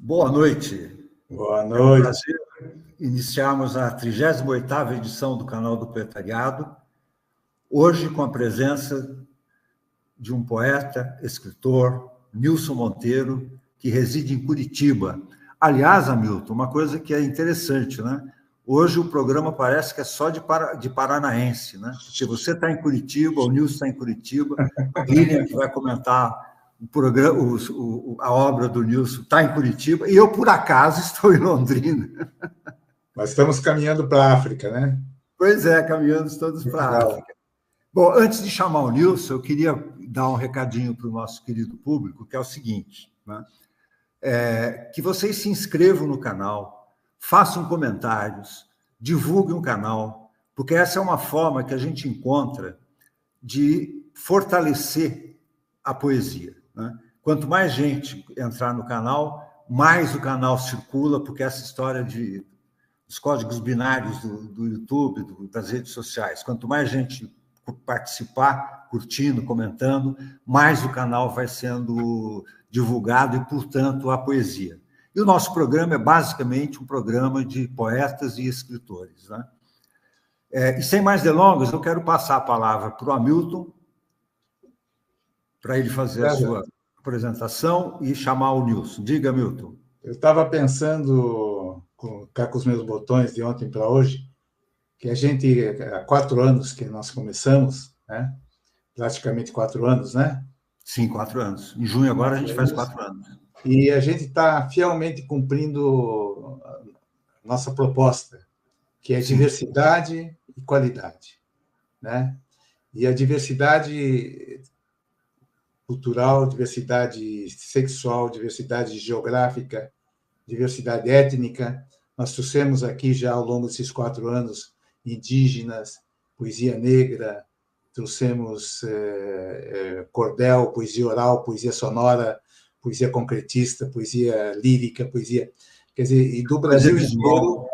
Boa noite. Boa É um noite. prazer iniciarmos a 38ª edição do Canal do Poetariado, hoje com a presença de um poeta, escritor, Nilson Monteiro, que reside em Curitiba. Aliás, Hamilton, uma coisa que é interessante, né? Hoje o programa parece que é só de paranaense, né? Porque você está em Curitiba, o Nilson está em Curitiba, a Lilian, que vai comentar o programa, a obra do Nilson, está em Curitiba, e eu, por acaso, estou em Londrina. Nós estamos caminhando para a África, né? Pois é, caminhando todos para a África. Bom, antes de chamar o Nilson, eu queria dar um recadinho para o nosso querido público, que é o seguinte, né? Que vocês se inscrevam no canal, façam comentários, divulguem o canal, porque essa é uma forma que a gente encontra de fortalecer a poesia, né? Quanto mais gente entrar no canal, mais o canal circula, porque essa história dos códigos binários do YouTube, das redes sociais, quanto mais gente participar, curtindo, comentando, mais o canal vai sendo divulgado e, portanto, a poesia. E o nosso programa é basicamente um programa de poetas e escritores, né? E sem mais delongas, eu quero passar a palavra para o Hamilton, para ele fazer a sua apresentação e chamar o Nilson. Diga, Hamilton. Eu estava pensando, cá com os meus botões de ontem para hoje, que a gente, há 4 anos que nós começamos, né? Praticamente 4 anos, né? Sim, 4 anos. Em junho agora a gente faz 4 anos. E a gente está fielmente cumprindo a nossa proposta, que é diversidade e qualidade, né? E a diversidade cultural, diversidade sexual, diversidade geográfica, diversidade étnica. Nós trouxemos aqui já ao longo desses 4 anos indígenas, poesia negra, trouxemos cordel, poesia oral, poesia sonora, poesia concretista, poesia lírica, poesia... Quer dizer, e do Brasil inteiro...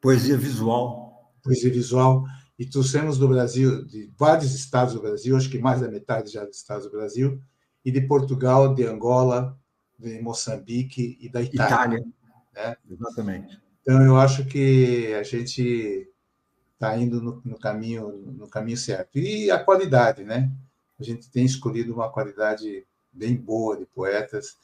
Poesia visual. Poesia visual. E trouxemos do Brasil, de vários estados do Brasil, acho que mais da metade já dos estados do Brasil, e de Portugal, de Angola, de Moçambique e da Itália. Né? Exatamente. Então, eu acho que a gente está indo no caminho certo. E a qualidade, né? A gente tem escolhido uma qualidade bem boa de poetas,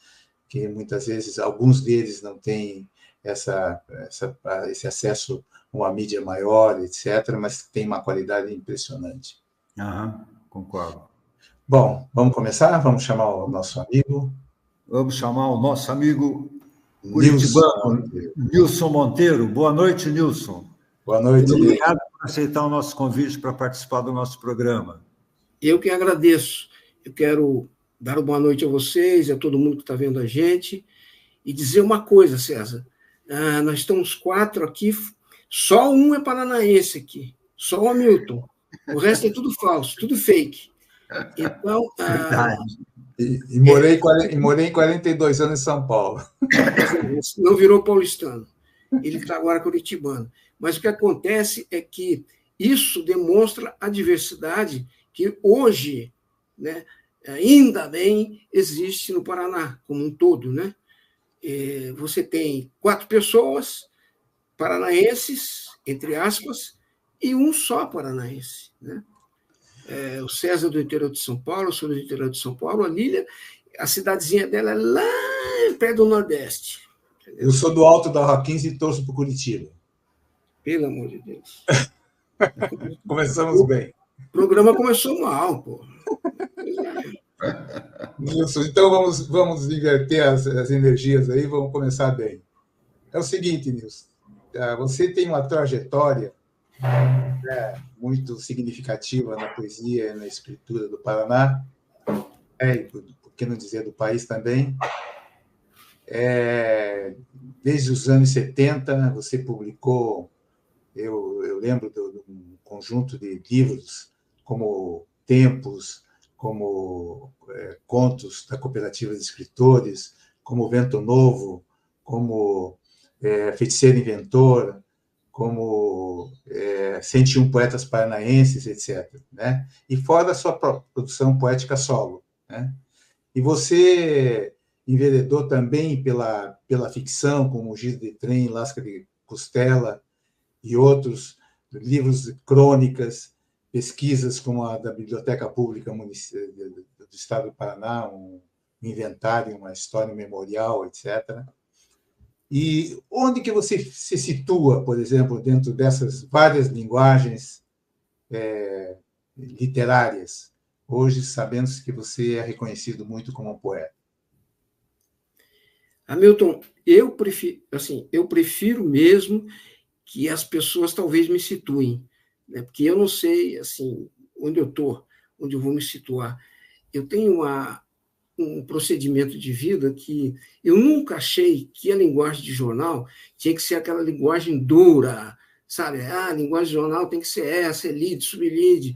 que muitas vezes, alguns deles não têm esse acesso a uma mídia maior, etc., mas tem uma qualidade impressionante. Concordo. Bom, vamos começar? Vamos chamar o nosso amigo? Vamos chamar o nosso amigo curitibano, Nilson Monteiro. Boa noite, Nilson. Boa noite. Muito obrigado por aceitar o nosso convite para participar do nosso programa. Eu que agradeço. Eu quero dar uma boa noite a vocês, a todo mundo que está vendo a gente, e dizer uma coisa, César. Nós estamos 4 aqui, só um é paranaense aqui, só o Hamilton. O resto é tudo falso, tudo fake. Então, E morei 42 anos em São Paulo. Não virou paulistano. Ele está agora curitibano. Mas o que acontece é que isso demonstra a diversidade que hoje, né, ainda bem, existe no Paraná, como um todo, né? Você tem 4 pessoas paranaenses, entre aspas, e um só paranaense, né? O César do interior de São Paulo, eu sou do interior de São Paulo, a Lília, a cidadezinha dela é lá perto do Nordeste. Entendeu? Eu sou do Alto da Roquins e torço para Curitiba. Pelo amor de Deus. Começamos bem. O programa começou mal, pô. Nilson, então vamos inverter as energias aí, vamos começar bem. É o seguinte, Nilson, você tem uma trajetória muito significativa na poesia e na escritura do Paraná, e por que não dizer do país também. Desde os anos 70, você publicou, eu lembro de um conjunto de livros como Tempos, como Contos da Cooperativa de Escritores, como Vento Novo, como Feiticeiro Inventor, como 101 Poetas Paranaenses, etc., né? E fora a sua produção poética solo, né? E você enveredou também pela ficção, como Giz de Trem, Lasca de Costela e outros livros de crônicas, pesquisas como a da Biblioteca Pública do Estado do Paraná, um inventário, uma história memorial, etc. E onde que você se situa, por exemplo, dentro dessas várias linguagens literárias? Hoje sabemos que você é reconhecido muito como um poeta. Hamilton, eu prefiro mesmo que as pessoas talvez me situem, né? Porque eu não sei assim onde eu estou, onde eu vou me situar. Eu tenho um procedimento de vida que eu nunca achei que a linguagem de jornal tinha que ser aquela linguagem dura, sabe? A linguagem de jornal tem que ser essa, é lead, sublide.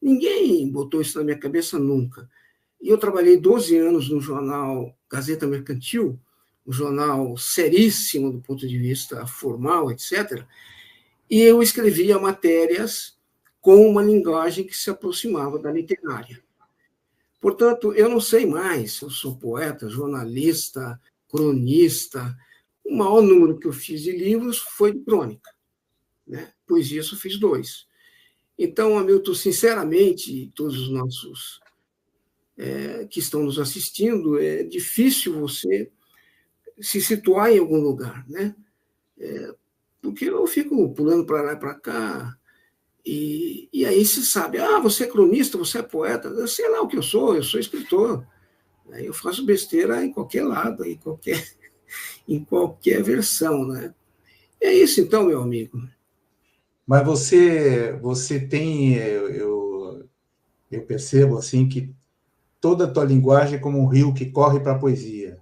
Ninguém botou isso na minha cabeça nunca. E eu trabalhei 12 anos no jornal Gazeta Mercantil, um jornal seríssimo do ponto de vista formal, etc., e eu escrevia matérias com uma linguagem que se aproximava da literária. Portanto, eu não sei mais se eu sou poeta, jornalista, cronista. O maior número que eu fiz de livros foi de crônica, né? Poesia eu fiz 2. Então, Hamilton, sinceramente, todos os nossos que estão nos assistindo, é difícil você se situar em algum lugar, né? Porque eu fico pulando para lá e para cá, e aí se sabe, você é cronista, você é poeta, eu sei lá o que eu sou escritor. Eu faço besteira em qualquer lado, em qualquer versão, né? É isso então, meu amigo. Mas você tem, eu percebo assim que toda a tua linguagem é como um rio que corre para a poesia,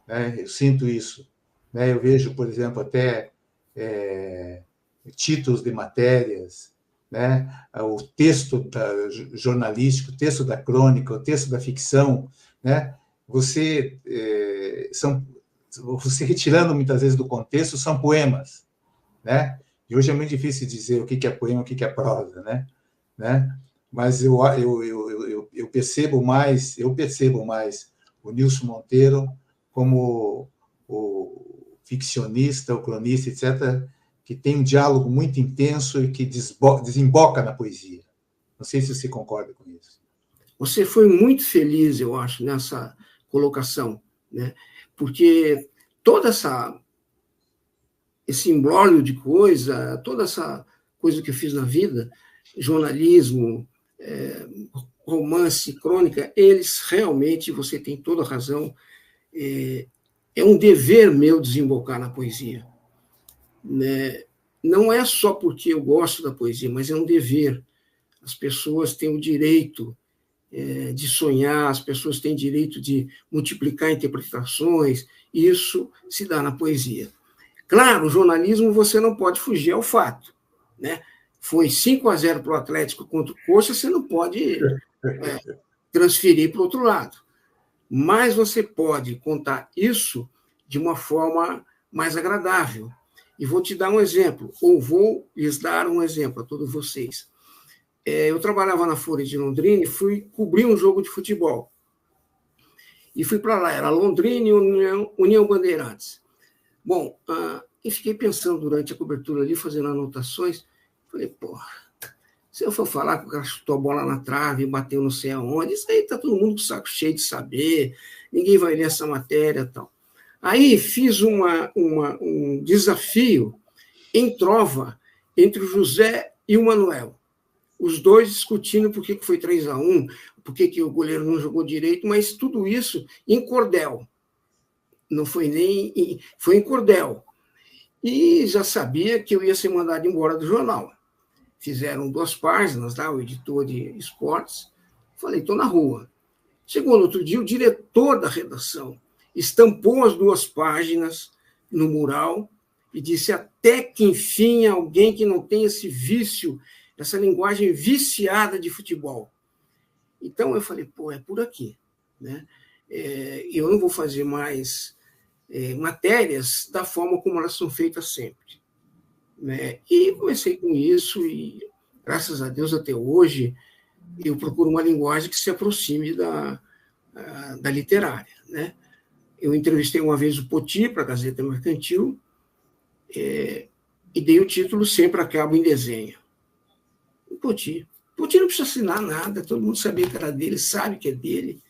né? Eu sinto isso, né? Eu vejo, por exemplo, até títulos de matérias, né? O texto jornalístico, o texto da crônica, o texto da ficção, né? Você retirando muitas vezes do contexto, são poemas, né? E hoje é muito difícil dizer o que é poema, o que é prosa, né? Mas eu percebo mais o Nilson Monteiro como o ficcionista, o cronista, etc., que tem um diálogo muito intenso e que desemboca na poesia. Não sei se você concorda com isso. Você foi muito feliz, eu acho, nessa colocação, né? Porque toda esse imbróglio de coisa, toda essa coisa que eu fiz na vida, jornalismo, romance, crônica, eles realmente, você tem toda a razão, é um dever meu desembocar na poesia, né? Não é só porque eu gosto da poesia, mas é um dever. As pessoas têm o direito de sonhar, as pessoas têm direito de multiplicar interpretações, e isso se dá na poesia. Claro, o jornalismo você não pode fugir ao fato, né? Foi 5-0 para o Atlético contra o Coxa, você não pode transferir para o outro lado. Mas você pode contar isso de uma forma mais agradável. E vou te dar um exemplo, ou vou lhes dar um exemplo a todos vocês. Eu trabalhava na Folha de Londrina e fui cobrir um jogo de futebol. E fui para lá, era Londrina e União Bandeirantes. Bom, e fiquei pensando durante a cobertura ali, fazendo anotações. Falei, porra, se eu for falar que o cara chutou a bola na trave e bateu não sei aonde, isso aí tá todo mundo com o saco cheio de saber, ninguém vai ler essa matéria e tal. Aí fiz um desafio em trova entre o José e o Manuel. Os dois discutindo por que foi 3-1, por que o goleiro não jogou direito, mas tudo isso em cordel. Não foi nem... Foi em cordel. E já sabia que eu ia ser mandado embora do jornal. Fizeram 2 páginas lá, o editor de esportes. Falei, estou na rua. Chegou no outro dia, o diretor da redação estampou as 2 páginas no mural e disse até que, enfim, alguém que não tem esse vício, essa linguagem viciada de futebol. Então, eu falei, é por aqui, né? Eu não vou fazer mais matérias da forma como elas são feitas sempre, né? E comecei com isso e, graças a Deus, até hoje, eu procuro uma linguagem que se aproxime da literária, né? Eu entrevistei uma vez o Poti para a Gazeta Mercantil, e dei o título Sempre Acabo em Desenho. O Poti não precisa assinar nada, todo mundo sabia que era dele, sabe que é dele.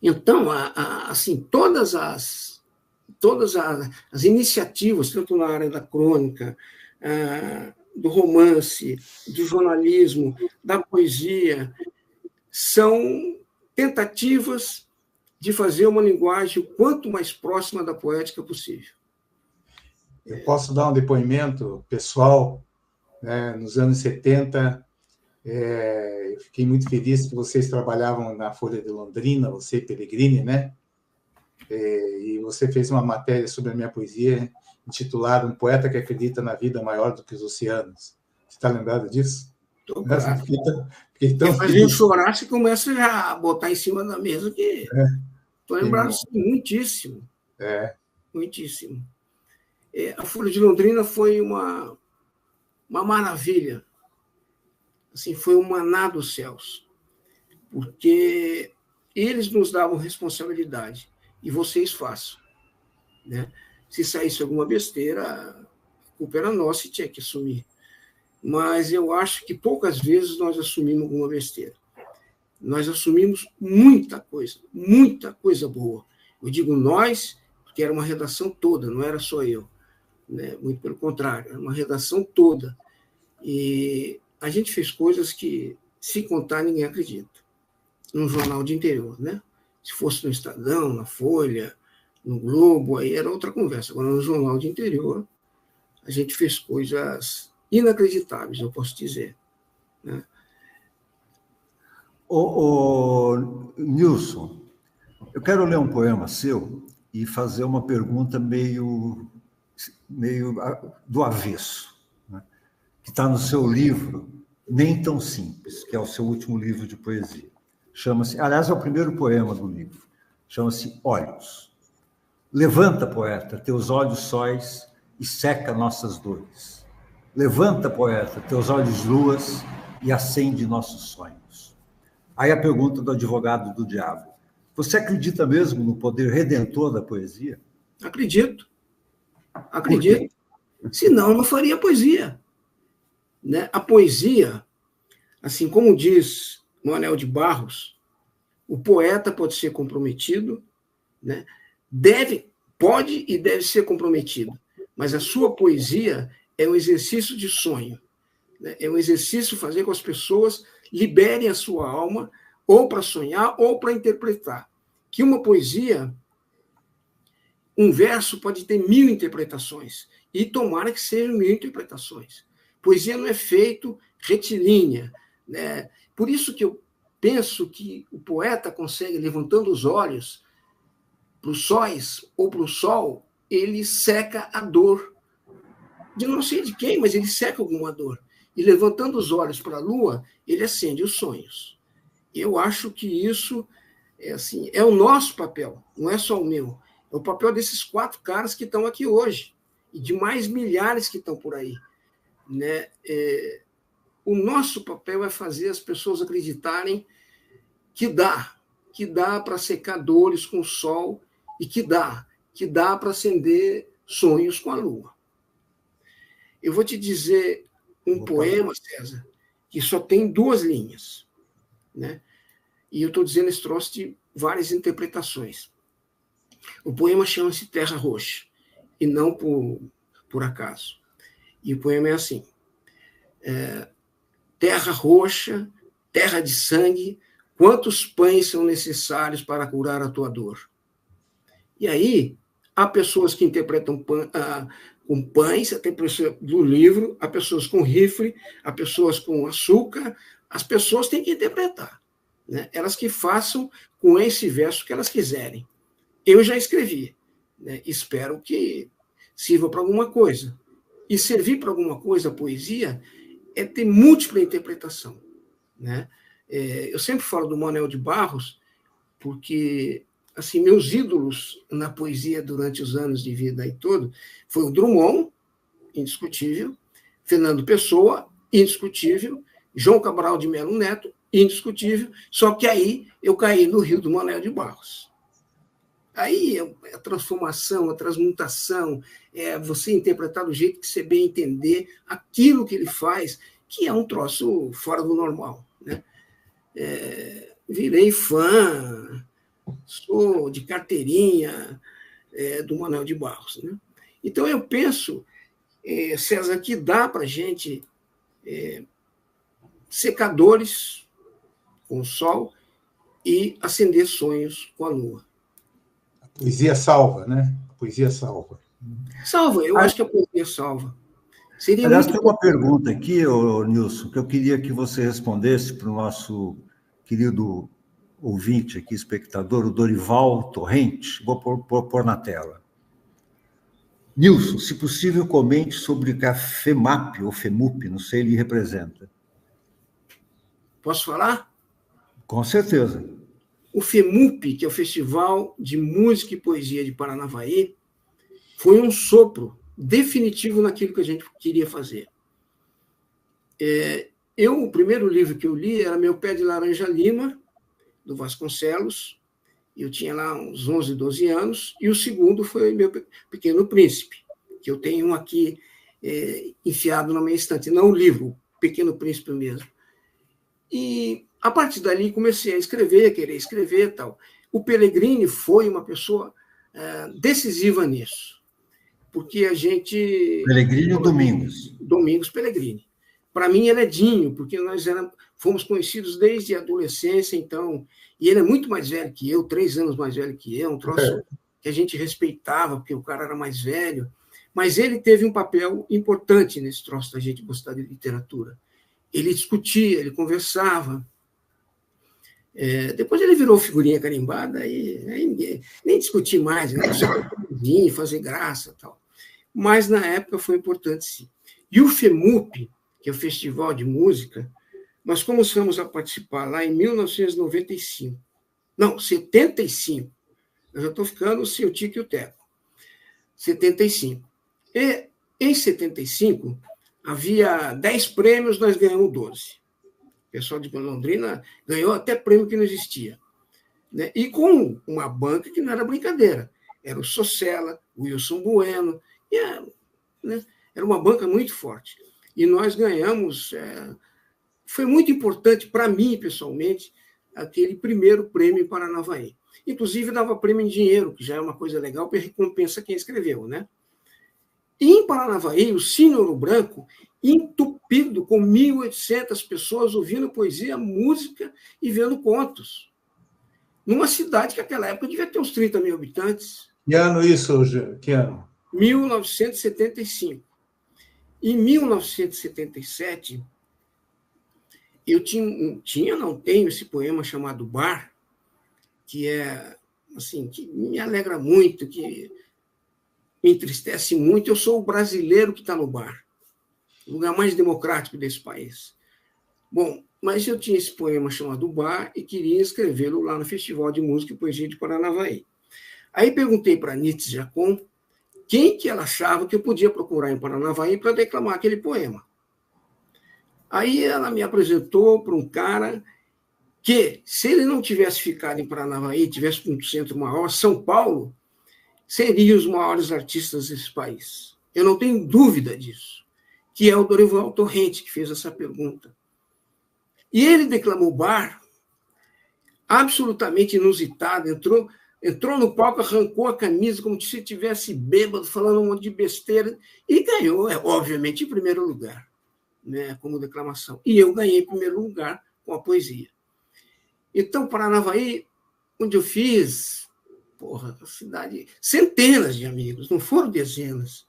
Então, assim, todas as iniciativas, tanto na área da crônica, do romance, do jornalismo, da poesia, são tentativas de fazer uma linguagem o quanto mais próxima da poética possível. Eu posso dar um depoimento pessoal, né? Nos anos 70, eu fiquei muito feliz que vocês trabalhavam na Folha de Londrina, você e Pellegrini, né? E você fez uma matéria sobre a minha poesia intitulada Um Poeta que Acredita na Vida Maior do que os Oceanos. Você está lembrado disso? Tô claro. Fiquei tão feliz. Eu chorar, você começa já a botar em cima da mesa que... Estou lembrado, sim, muitíssimo. Muitíssimo. A Folha de Londrina foi uma maravilha. Assim, foi um maná dos céus. Porque eles nos davam responsabilidade. E vocês façam. Né? Se saísse alguma besteira, a culpa era nossa e tinha que assumir. Mas eu acho que poucas vezes nós assumimos alguma besteira. Nós assumimos muita coisa boa. Eu digo nós, porque era uma redação toda, não era só eu. Né? Muito pelo contrário, era uma redação toda. E a gente fez coisas que, se contar, ninguém acredita. Num jornal de interior, né? Se fosse no Estadão, na Folha, no Globo, aí era outra conversa. Agora, no jornal de interior, a gente fez coisas inacreditáveis, eu posso dizer. Né? Nilson, eu quero ler um poema seu e fazer uma pergunta meio do avesso, né? Que está no seu livro Nem Tão Simples, que é o seu último livro de poesia. Chama-se, aliás, é o primeiro poema do livro. Chama-se Olhos. Levanta, poeta, teus olhos sóis e seca nossas dores. Levanta, poeta, teus olhos luas e acende nossos sonhos. Aí a pergunta do advogado do diabo. Você acredita mesmo no poder redentor da poesia? Acredito. Senão, não faria poesia. Né? A poesia, assim como diz Manuel de Barros, o poeta pode ser comprometido, né? Pode e deve ser comprometido, mas a sua poesia é um exercício de sonho, né? É um exercício fazer com que as pessoas liberem a sua alma, ou para sonhar, ou para interpretar. Que uma poesia, um verso pode ter 1000 interpretações, e tomara que sejam 1000 interpretações. Poesia não é feito retilínea, né? Por isso que eu penso que o poeta consegue, levantando os olhos para os sóis ou para o sol, ele seca a dor. De não sei de quem, mas ele seca alguma dor. E levantando os olhos para a lua, ele acende os sonhos. Eu acho que isso é o nosso papel, não é só o meu. É o papel desses 4 caras que estão aqui hoje, e de mais milhares que estão por aí. Né? O nosso papel é fazer as pessoas acreditarem que dá para secar dores com o sol e que dá para acender sonhos com a lua. Eu vou te dizer um poema, César, que só tem 2 linhas, né? E eu estou dizendo esse troço de várias interpretações. O poema chama-se Terra Roxa, e não por acaso. E o poema é assim: terra roxa, terra de sangue, quantos pães são necessários para curar a tua dor? E aí, há pessoas que interpretam com pães, até pessoas do livro, há pessoas com rifle, há pessoas com açúcar, as pessoas têm que interpretar, né? Elas que façam com esse verso que elas quiserem. Eu já escrevi, né? Espero que sirva para alguma coisa. E servir para alguma coisa, a poesia, é ter múltipla interpretação, né? Eu sempre falo do Manuel de Barros, porque assim, meus ídolos na poesia durante os anos de vida e todo foi o Drummond, indiscutível, Fernando Pessoa, indiscutível, João Cabral de Melo Neto, indiscutível, só que aí eu caí no rio do Manuel de Barros. Aí a transformação, a transmutação, você interpretar do jeito que você bem entender aquilo que ele faz, que é um troço fora do normal, né? Virei fã, sou de carteirinha do Manuel de Barros, né? Então, eu penso, César, que dá para a gente secadores com o sol e acender sonhos com a lua. A poesia salva, né? A poesia salva. Salva, eu acho que a poesia salva. Seria Aliás, muito... tem uma pergunta aqui, Nilson, que eu queria que você respondesse para o nosso querido ouvinte aqui, espectador, o Dorival Torrente. Vou pôr na tela. Nilson, se possível, comente sobre o que a FEMAP, ou FEMUP, não sei, ele representa. Posso falar? Com certeza. O FEMUP, que é o Festival de Música e Poesia de Paranavaí, foi um sopro definitivo naquilo que a gente queria fazer. O primeiro livro que eu li era Meu Pé de Laranja Lima, do Vasconcelos. Eu tinha lá uns 11, 12 anos. E o segundo foi Meu Pequeno Príncipe, que eu tenho um aqui enfiado na minha estante. Não o livro, o Pequeno Príncipe mesmo. E, a partir dali, comecei a escrever, querer escrever e tal. O Pellegrini foi uma pessoa decisiva nisso, porque a gente... Pellegrini ou Domingos? Domingos Pellegrini. Para mim, ele é Dinho, porque nós fomos conhecidos desde a adolescência, então... E ele é muito mais velho que eu, 3 anos mais velho que eu, um troço que a gente respeitava, porque o cara era mais velho. Mas ele teve um papel importante nesse troço da gente gostar de literatura. Ele discutia, ele conversava. Depois ele virou figurinha carimbada e nem discutir mais, né? Só vir, fazer graça e tal. Mas na época foi importante, sim. E o FEMUP, que é o Festival de Música, nós começamos a participar lá em 1995. Não, 75. Eu já estou ficando sem o Tico e o Teco. 75. E em 75, havia 10 prêmios, nós ganhamos 12. O pessoal de Londrina ganhou até prêmio que não existia. Né? E com uma banca que não era brincadeira. Era o Socella, o Wilson Bueno. Né? Era uma banca muito forte. E nós ganhamos... Foi muito importante para mim, pessoalmente, aquele primeiro prêmio em Paranavaí. Inclusive, dava prêmio em dinheiro, que já é uma coisa legal, para recompensa quem escreveu, né? E em Paranavaí, o Cine Ouro Branco, entupido com 1.800 pessoas ouvindo poesia, música e vendo contos. Numa cidade que naquela época devia ter uns 30 mil habitantes. Que ano isso, que ano? 1975. Em 1977, eu não tenho esse poema chamado Bar, que é assim, que me alegra muito, que me entristece muito. Eu sou o brasileiro que está no bar, o lugar mais democrático desse país. Bom, mas eu tinha esse poema chamado Bar e queria escrevê-lo lá no Festival de Música e Poesia de Paranavaí. Aí perguntei para a Nitz Jacon quem que ela achava que eu podia procurar em Paranavaí para declamar aquele poema. Aí ela me apresentou para um cara que, se ele não tivesse ficado em Paranavaí, tivesse um centro maior, São Paulo seria os maiores artistas desse país. Eu não tenho dúvida disso, que é o Dorival Torrente, que fez essa pergunta. E ele declamou Bar, absolutamente inusitado, entrou no palco, arrancou a camisa como se estivesse bêbado, falando um monte de besteira, e ganhou, obviamente, em primeiro lugar, né, como declamação. E eu ganhei em primeiro lugar com a poesia. Então, Paranavaí, onde eu fiz, a cidade, centenas de amigos, não foram dezenas.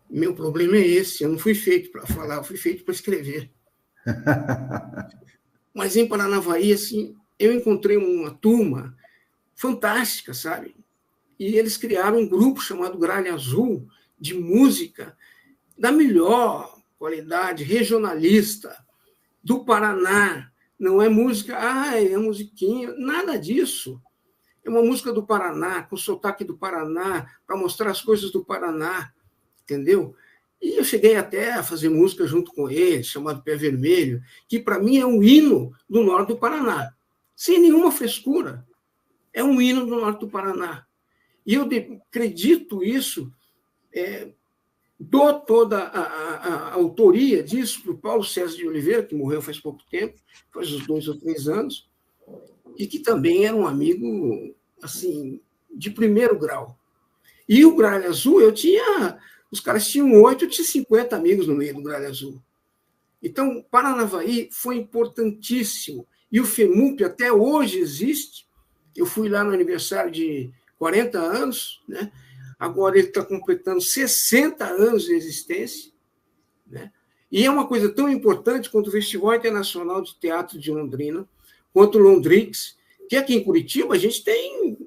Meu problema é esse, eu não fui feito para falar, eu fui feito para escrever. Mas em Paranavaí, assim, eu encontrei uma turma fantástica, sabe? E eles criaram um grupo chamado Gralha Azul, de música da melhor qualidade, regionalista, do Paraná. Não é música, é musiquinha, nada disso. É uma música do Paraná, com sotaque do Paraná, para mostrar as coisas do Paraná, entendeu? E eu cheguei até a fazer música junto com eles, chamado Pé Vermelho, que para mim é um hino do norte do Paraná. sem nenhuma frescura. É um hino do norte do Paraná. E eu acredito isso, dou toda a autoria disso para o Paulo César de Oliveira, que morreu faz pouco tempo, faz uns 2 ou 3 anos, e que também era um amigo assim, de primeiro grau. E o Gralha Azul, os caras tinham 8, eu tinha 50 amigos no meio do Gralha Azul. Então, Paranavaí foi importantíssimo. E o FEMUP até hoje existe. Eu fui lá no aniversário de 40 anos, né? Agora ele está completando 60 anos de existência, né? E é uma coisa tão importante quanto o Festival Internacional de Teatro de Londrina, quanto o Londrix, que aqui em Curitiba a gente tem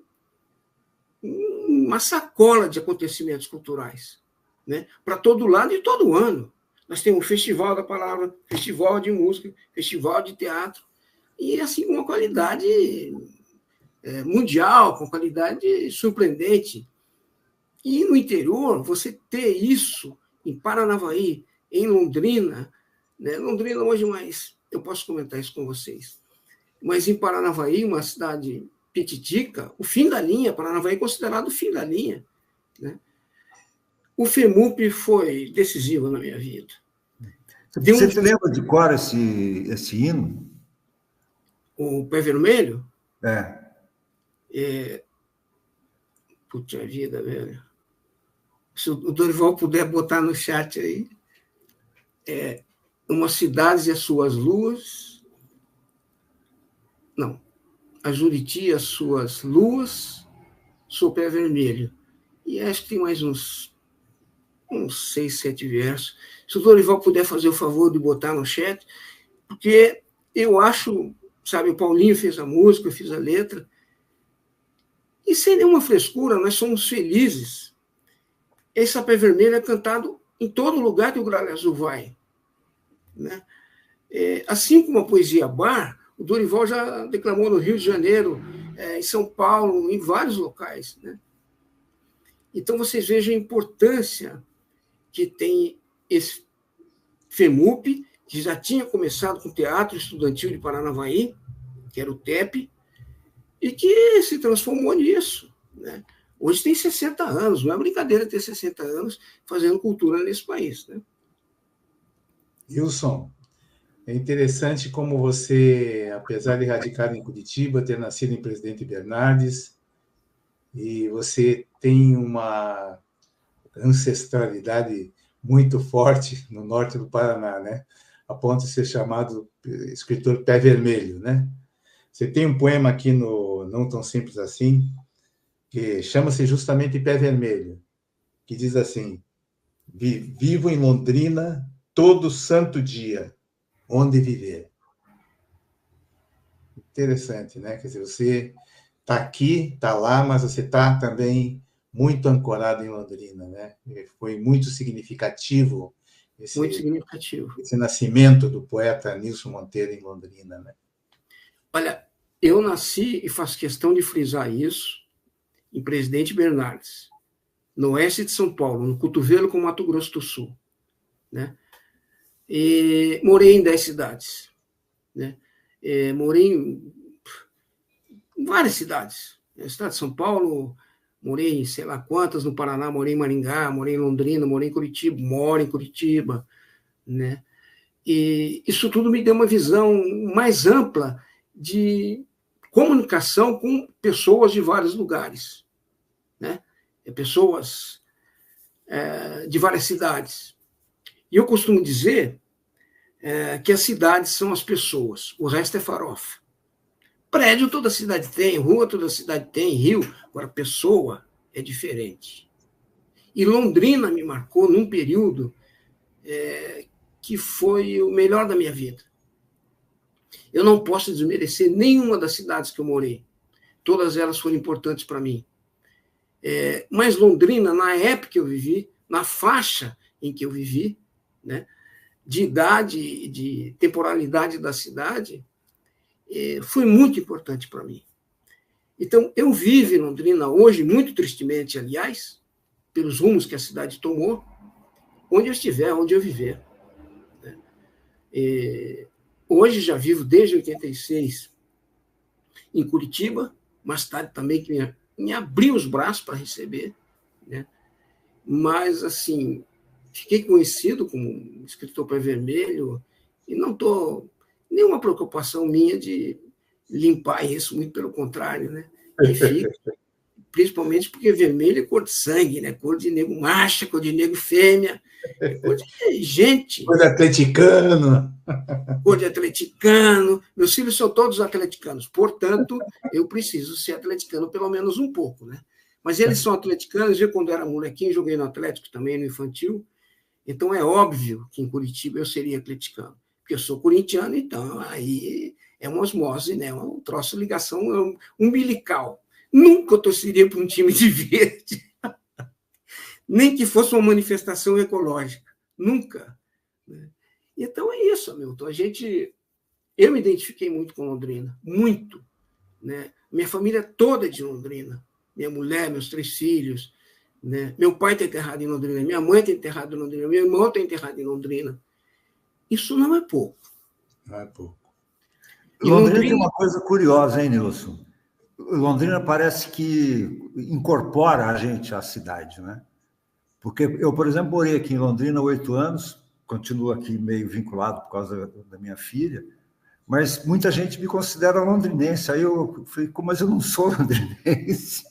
uma sacola de acontecimentos culturais, né? Para todo lado e todo ano. Nós temos o Festival da Palavra, Festival de Música, Festival de Teatro, e assim, uma qualidade mundial, com qualidade surpreendente. E no interior, você ter isso em Paranavaí, em Londrina, né? Londrina hoje, mas eu posso comentar isso com vocês, mas em Paranavaí, uma cidade pititica, o fim da linha, Paranavaí é considerado o fim da linha, né? O FEMUP foi decisivo na minha vida. Você te lembra de cor esse hino? O Pé Vermelho? É. Puta vida, velho. Se o Dorival puder botar no chat aí. Uma cidade e as suas luas. Não. A Juriti e as suas luas. Sou Pé Vermelho. E acho que tem mais uns 6, 7 versos. Se o Dorival puder fazer o favor de botar no chat, porque eu acho, sabe, o Paulinho fez a música, eu fiz a letra, e sem nenhuma frescura, nós somos felizes. Esse Pé Vermelho é cantado em todo lugar que o Gralha Azul vai, né? Assim como a poesia bar, o Dorival já declamou no Rio de Janeiro, em São Paulo, em vários locais, né? Então, vocês vejam a importância que tem esse FEMUP, que já tinha começado com o Teatro Estudantil de Paranavaí, que era o TEP, e que se transformou nisso, né? Hoje tem 60 anos, não é brincadeira ter 60 anos fazendo cultura nesse país, né? Wilson, é interessante como você, apesar de radicado em Curitiba, ter nascido em Presidente Bernardes, e você tem uma ancestralidade muito forte no norte do Paraná, né? A ponto de ser chamado escritor Pé Vermelho, né? Você tem um poema aqui no Não Tão Simples Assim, que chama-se justamente Pé Vermelho, que diz assim: vivo em Londrina todo santo dia, onde viver. Interessante, né? Quer dizer, você está aqui, está lá, mas você está também muito ancorado em Londrina, né? Foi muito significativo esse nascimento do poeta Nilson Monteiro em Londrina, né? Olha, eu nasci, e faço questão de frisar isso, em Presidente Bernardes, no oeste de São Paulo, no cotovelo com Mato Grosso do Sul, né? E morei em 10 cidades, né? Morei em várias cidades. No estado de São Paulo, morei em sei lá quantas, no Paraná, morei em Maringá, morei em Londrina, morei em Curitiba, moro em Curitiba, né? E isso tudo me deu uma visão mais ampla de comunicação com pessoas de vários lugares, né? Pessoas de várias cidades. E eu costumo dizer que as cidades são as pessoas, o resto é farofa. Prédio toda cidade tem, rua toda cidade tem, rio, agora pessoa é diferente. E Londrina me marcou num período que foi o melhor da minha vida. Eu não posso desmerecer nenhuma das cidades que eu morei. Todas elas foram importantes para mim. Mas Londrina, na época que eu vivi, na faixa em que eu vivi, né, de idade, de temporalidade da cidade, foi muito importante para mim. Então, eu vivo em Londrina hoje, muito tristemente, aliás, pelos rumos que a cidade tomou, onde eu estiver, onde eu viver, né? Hoje já vivo desde 86 em Curitiba, mais tarde também que me abriu os braços para receber, né? Mas, assim, fiquei conhecido como escritor pé vermelho e não estou nenhuma preocupação minha de limpar isso, muito pelo contrário, né? E fica, principalmente porque vermelho é cor de sangue, né? Cor de negro macho, cor de negro fêmea, é cor de gente. Cor de atleticano. Cor de atleticano. Meus filhos são todos atleticanos, portanto, eu preciso ser atleticano pelo menos um pouco, né? Mas eles são atleticanos, eu, quando era molequinho, joguei no Atlético também, no infantil, então é óbvio que em Curitiba eu seria atleticano, porque eu sou corintiano, então aí é uma osmose, né? Um troço de ligação umbilical. Nunca eu torceria para um time de verde, nem que fosse uma manifestação ecológica, nunca. Então é isso, Hamilton. Eu me identifiquei muito com Londrina, muito, né? Minha família toda é de Londrina, minha mulher, meus 3 filhos, né? Meu pai está enterrado em Londrina, minha mãe está enterrada em Londrina, meu irmão está enterrado em Londrina. Isso não é pouco. Não é pouco. Londrina tem uma coisa curiosa, hein, Nilson? Londrina parece que incorpora a gente à cidade, né? Porque eu, por exemplo, morei aqui em Londrina há 8 anos, continuo aqui meio vinculado por causa da minha filha, mas muita gente me considera londrinense. Aí eu falei, mas eu não sou londrinense.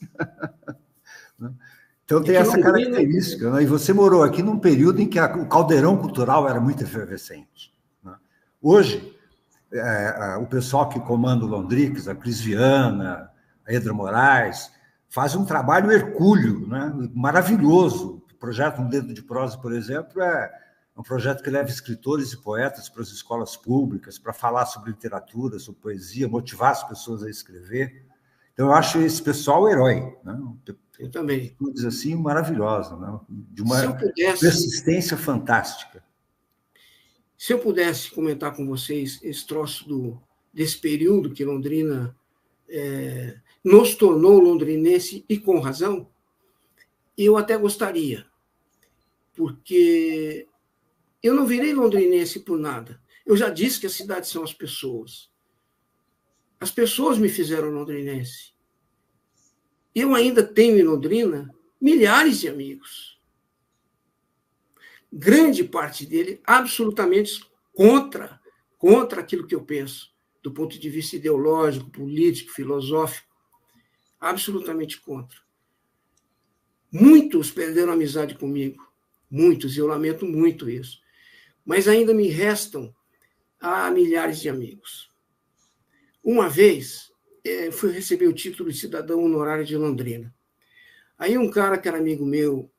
Então tem essa característica, né? E você morou aqui num período em que o caldeirão cultural era muito efervescente, né? Hoje, o pessoal que comanda o Londrix, a Cris Viana, a Edra Moraes, faz um trabalho hercúleo, né? Maravilhoso. O projeto Um Dedo de Prosa, por exemplo, é um projeto que leva escritores e poetas para as escolas públicas, para falar sobre literatura, sobre poesia, motivar as pessoas a escrever. Então, eu acho esse pessoal herói, né? Eu também. Coisas assim maravilhosas, né? De uma persistência fantástica. Se eu pudesse comentar com vocês esse troço desse período que Londrina nos tornou londrinense, e com razão, eu até gostaria, porque eu não virei londrinense por nada. Eu já disse que a cidade são as pessoas. As pessoas me fizeram londrinense. Eu ainda tenho em Londrina milhares de amigos. Grande parte dele absolutamente contra aquilo que eu penso, do ponto de vista ideológico, político, filosófico. Absolutamente contra. Muitos perderam amizade comigo. Muitos, e eu lamento muito isso. Mas ainda me restam milhares de amigos. Uma vez, fui receber o título de cidadão honorário de Londrina. Aí um cara que era amigo meu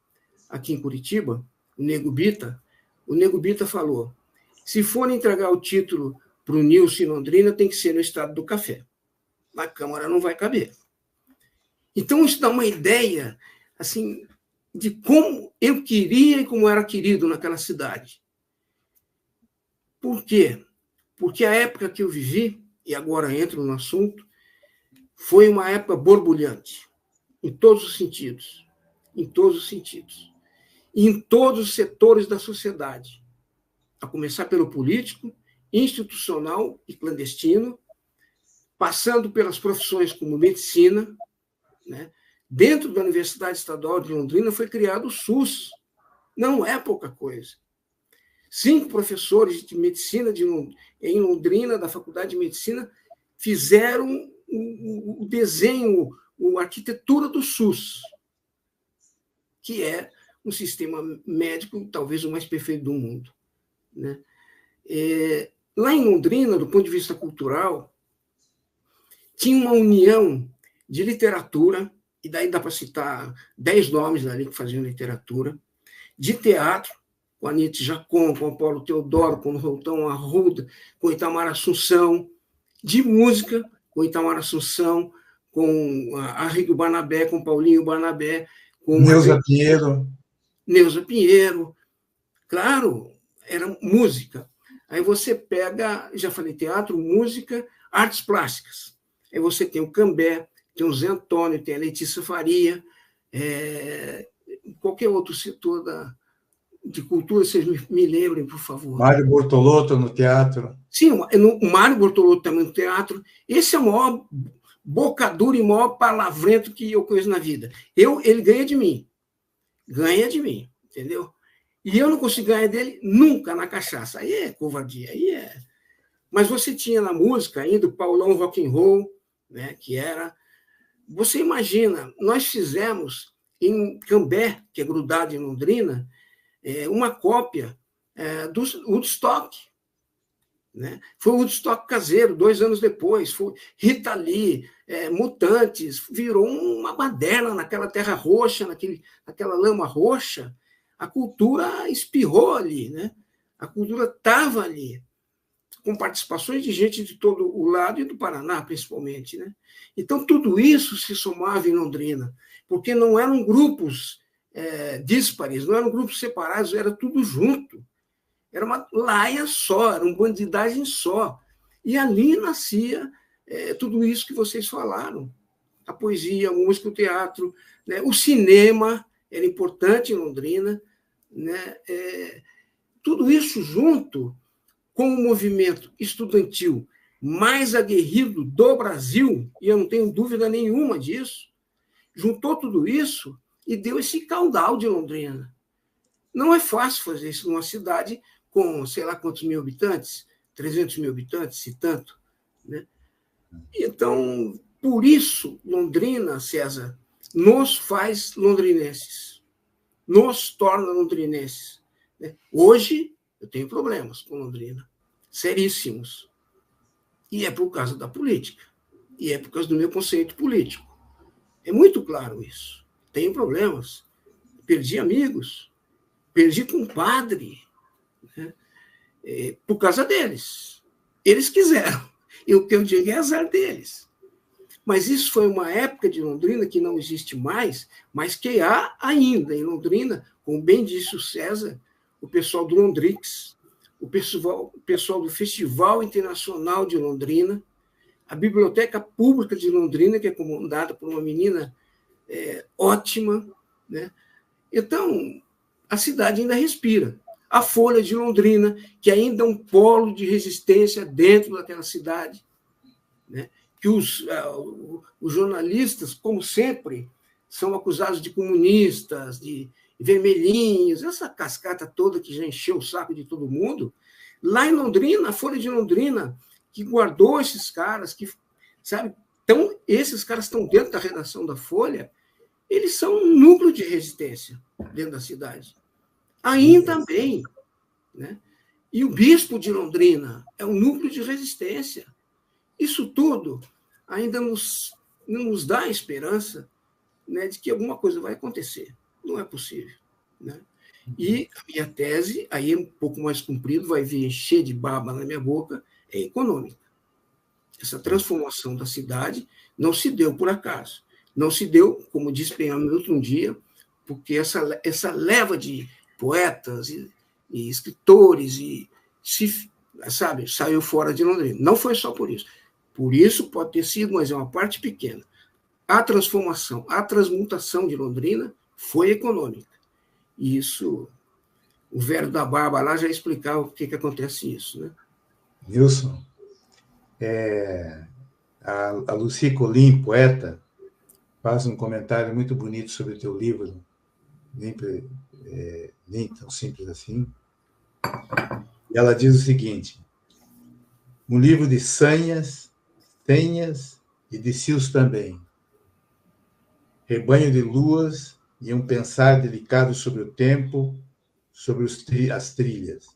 aqui em Curitiba, o Nego Bita falou, se for entregar o título para o Nilson em Londrina, tem que ser no Estado do Café. Na Câmara não vai caber. Então, isso dá uma ideia assim, de como eu queria e como era querido naquela cidade. Por quê? Porque a época que eu vivi, e agora entro no assunto, foi uma época borbulhante, em todos os sentidos. Em todos os sentidos. E em todos os setores da sociedade. A começar pelo político, institucional e clandestino, passando pelas profissões como medicina, né? Dentro da Universidade Estadual de Londrina foi criado o SUS. Não é pouca coisa. 5 professores de medicina em Londrina, da Faculdade de Medicina, fizeram o desenho, a arquitetura do SUS, que é um sistema médico talvez o mais perfeito do mundo, né? Lá em Londrina, do ponto de vista cultural, tinha uma união de literatura, e daí dá para citar 10 nomes ali que faziam literatura, de teatro, com a Anitta Jacon, com o Paulo Teodoro, com o Routão Arruda, com o Itamar Assunção, de música, com o Itamar Assunção, com a Arrigo Barnabé, com Paulinho Barnabé, com Neuza Pinheiro. Neuza Pinheiro. Claro, era música. Aí você pega, já falei, teatro, música, artes plásticas. Aí você tem o Cambé, tem o Zé Antônio, tem a Letícia Faria, qualquer outro setor de cultura, vocês me lembrem, por favor. Mário Bortolotto no teatro. Sim, o Mário Bortolotto também no teatro. Esse é o maior boca dura e maior palavrento que eu conheço na vida. Ele ganha de mim. Ganha de mim, entendeu? E eu não consigo ganhar dele nunca na cachaça. Aí é covardia, aí é... Mas você tinha na música ainda o Paulão Rock and Roll, né, que era... Você imagina, nós fizemos em Cambé, que é grudado em Londrina, uma cópia do Woodstock. Né? Foi o Woodstock caseiro, 2 anos depois. Foi Rita Lee, Mutantes, virou uma baderna naquela terra roxa, naquela lama roxa. A cultura espirrou ali, né? A cultura estava ali, com participações de gente de todo o lado e do Paraná, principalmente. Né? Então, tudo isso se somava em Londrina, porque não eram grupos díspares, não eram grupos separados, era tudo junto. Era uma laia só, era uma bandidagem só. E ali nascia tudo isso que vocês falaram. A poesia, a música, o teatro, né? O cinema era importante em Londrina. Né? Tudo isso junto com o movimento estudantil mais aguerrido do Brasil, e eu não tenho dúvida nenhuma disso, juntou tudo isso e deu esse caudal de Londrina. Não é fácil fazer isso numa cidade com, sei lá quantos mil habitantes, 300 mil habitantes, se tanto. Né? Então, por isso, Londrina, César, nos faz londrinenses, nos torna londrinenses. Né? Hoje, eu tenho problemas com Londrina, seríssimos. E é por causa da política, e é por causa do meu conceito político. É muito claro isso. Tenho problemas. Perdi amigos, perdi compadre, né? Por causa deles. Eles quiseram. E o que eu digo é azar deles. Mas isso foi uma época de Londrina que não existe mais, mas que há ainda em Londrina, como bem disse o César, o pessoal do Londrix, o pessoal do Festival Internacional de Londrina, a Biblioteca Pública de Londrina, que é comandada por uma menina ótima. Né? Então, a cidade ainda respira. A Folha de Londrina, que ainda é um polo de resistência dentro daquela cidade, né? Que os jornalistas, como sempre, são acusados de comunistas, de vermelhinhos, essa cascata toda que já encheu o saco de todo mundo. Lá em Londrina, a Folha de Londrina, que guardou esses caras, que, sabe, então, esses caras estão dentro da redação da Folha, eles são um núcleo de resistência dentro da cidade. Ainda bem. Né? E o bispo de Londrina é um núcleo de resistência. Isso tudo ainda não nos dá esperança, né, de que alguma coisa vai acontecer. Não é possível. Né? E a minha tese, aí é um pouco mais comprido, vai vir encher de baba na minha boca, é econômica. Essa transformação da cidade não se deu por acaso. Não se deu, como disse Benjamin um dia, porque essa leva de poetas e escritores saiu fora de Londrina. Não foi só por isso. Por isso pode ter sido, mas é uma parte pequena. A transformação, a transmutação de Londrina foi econômica. E isso, o velho da barba lá já explicava o que acontece isso. Né? Nilson, a Lucy Colim, poeta, faz um comentário muito bonito sobre o teu livro, nem tão simples assim. E ela diz o seguinte: um livro de sanhas, tenhas e de cios também, rebanho de luas e um pensar delicado sobre o tempo, sobre as trilhas,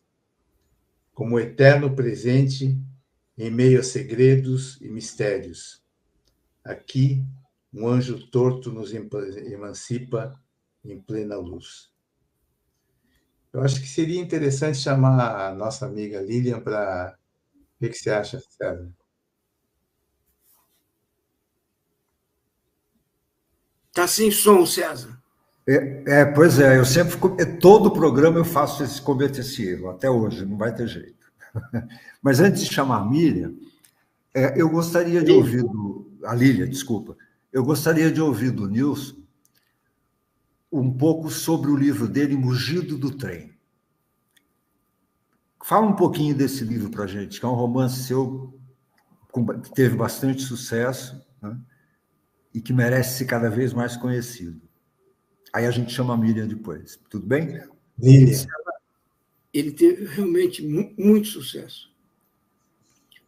como o eterno presente em meio a segredos e mistérios. Aqui, um anjo torto nos emancipa em plena luz. Eu acho que seria interessante chamar a nossa amiga Lilian para... O que você acha, César? Está sem som, César. Pois é, eu sempre... Todo programa eu faço cometo esse erro, até hoje, não vai ter jeito. Mas antes de chamar a Miriam, eu gostaria de ouvir a Lília, desculpa. Eu gostaria de ouvir do Nilson um pouco sobre o livro dele, Mugido do Trem. Fala um pouquinho desse livro para a gente, que é um romance seu que teve bastante sucesso né? E que merece ser cada vez mais conhecido. Aí a gente chama a Miriam depois. Tudo bem? Miriam. Ele teve realmente muito sucesso.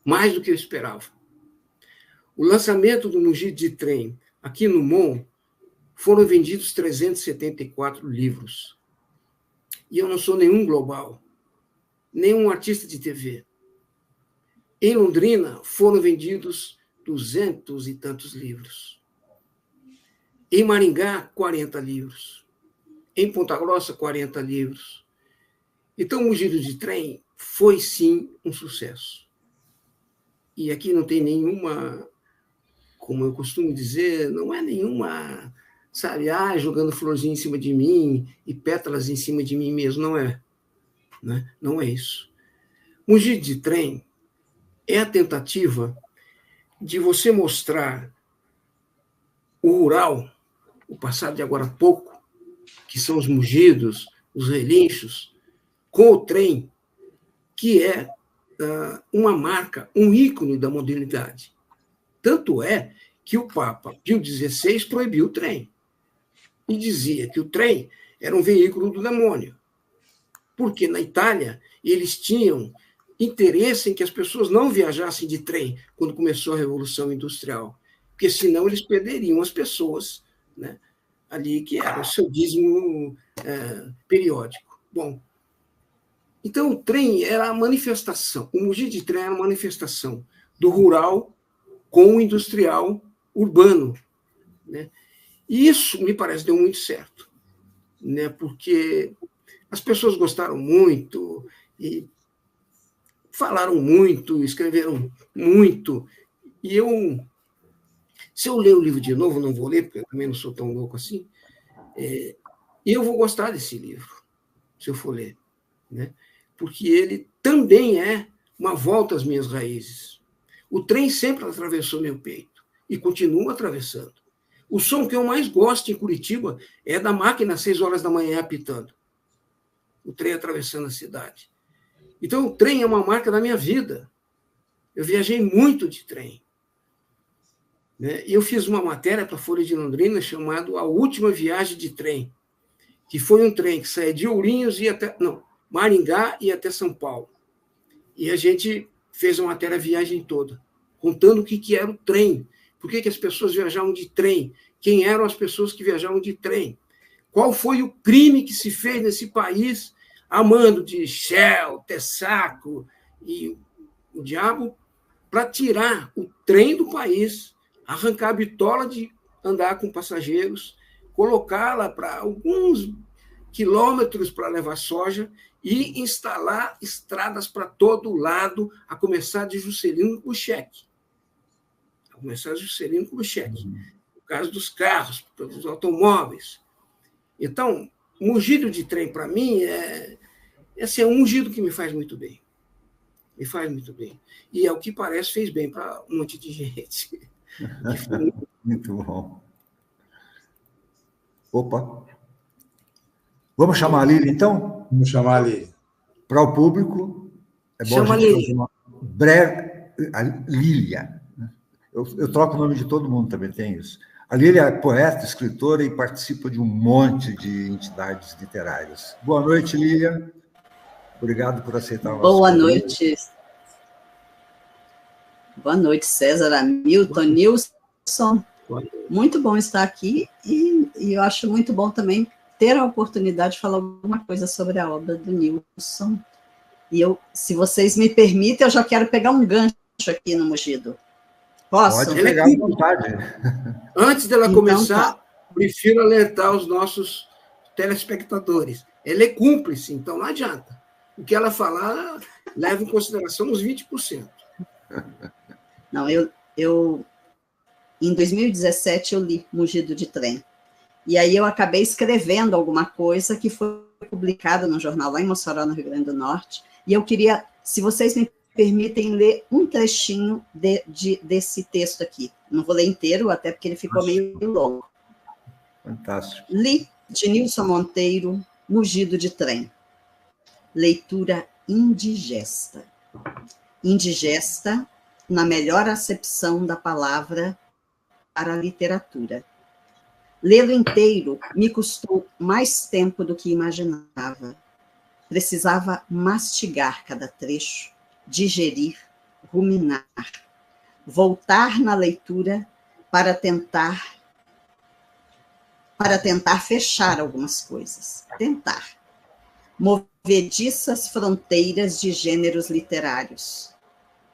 Mais do que eu esperava. O lançamento do Mugido de Trem aqui no MON foram vendidos 374 livros. E eu não sou nenhum global, nenhum artista de TV. Em Londrina foram vendidos 200 e tantos livros. Em Maringá, 40 livros. Em Ponta Grossa, 40 livros. Então, o Mugido de Trem foi, sim, um sucesso. E aqui não tem nenhuma, como eu costumo dizer, não é nenhuma, sabe, jogando florzinha em cima de mim e pétalas em cima de mim mesmo, não é. Né? Não é isso. Mugido de Trem é a tentativa de você mostrar o rural, o passado de agora há pouco, que são os mugidos, os relinchos, com o trem, que é uma marca, um ícone da modernidade. Tanto é que o Papa Pio XVI proibiu o trem e dizia que o trem era um veículo do demônio, porque na Itália eles tinham interesse em que as pessoas não viajassem de trem quando começou a Revolução Industrial, porque senão eles perderiam as pessoas, né, ali que era o seu dízimo periódico. Bom, então o trem era a manifestação, o Mugido de Trem era uma manifestação do rural com o industrial urbano, né? E isso, me parece, deu muito certo, né? Porque as pessoas gostaram muito e falaram muito, escreveram muito, e se eu ler o livro de novo, não vou ler, porque eu também não sou tão louco assim, e eu vou gostar desse livro, se eu for ler, né? Porque ele também é uma volta às minhas raízes. O trem sempre atravessou meu peito e continua atravessando. O som que eu mais gosto em Curitiba é da máquina às 6 horas da manhã apitando. O trem atravessando a cidade. Então, o trem é uma marca da minha vida. Eu viajei muito de trem. Né? E eu fiz uma matéria para a Folha de Londrina chamada A Última Viagem de Trem, que foi um trem que saía de Ourinhos e até... Não, Maringá e até São Paulo. E a gente fez uma matéria a viagem toda, contando o que era o trem, por que as pessoas viajavam de trem, quem eram as pessoas que viajavam de trem, qual foi o crime que se fez nesse país, amando de Shell, Texaco e o diabo, para tirar o trem do país, arrancar a bitola de andar com passageiros, colocá-la para alguns quilômetros para levar soja e instalar estradas para todo lado, a começar de Juscelino Kubitschek. No caso dos carros, dos automóveis. Então, mugido de trem, para mim, é um mugido que me faz muito bem. Me faz muito bem. E, ao que parece, fez bem para um monte de gente. Muito bom. Opa! Vamos chamar a Lília, então? Vamos chamar a Lília. Para o público, é bom Chama a gente fazer uma breve... A Lília. Eu troco o nome de todo mundo, também tem isso. A Lília é poeta, escritora e participa de um monte de entidades literárias. Boa noite, Lília. Obrigado por aceitar o nosso Boa noite. Boa noite, César, Hamilton, Nilson. Muito bom estar aqui e eu acho muito bom também ter a oportunidade de falar alguma coisa sobre a obra do Nilson. E se vocês me permitem, eu já quero pegar um gancho aqui no Mugido. Posso? Pode pegar à vontade. Antes dela começar, prefiro alertar os nossos telespectadores. Ela é cúmplice, então não adianta. O que ela falar leva em consideração uns 20%. Não, em 2017 eu li Mugido de Trem. E aí eu acabei escrevendo alguma coisa que foi publicada no jornal lá em Mossoró, no Rio Grande do Norte. E eu queria, se vocês me permitem, ler um trechinho desse texto aqui. Não vou ler inteiro, até porque ele ficou meio longo. Fantástico. Li, de Nilson Monteiro, Mugido de Trem. Leitura indigesta. Indigesta, na melhor acepção da palavra, a literatura. Lê-lo inteiro me custou mais tempo do que imaginava. Precisava mastigar cada trecho, digerir, ruminar, voltar na leitura para tentar fechar algumas coisas. Tentar. Movediças fronteiras de gêneros literários.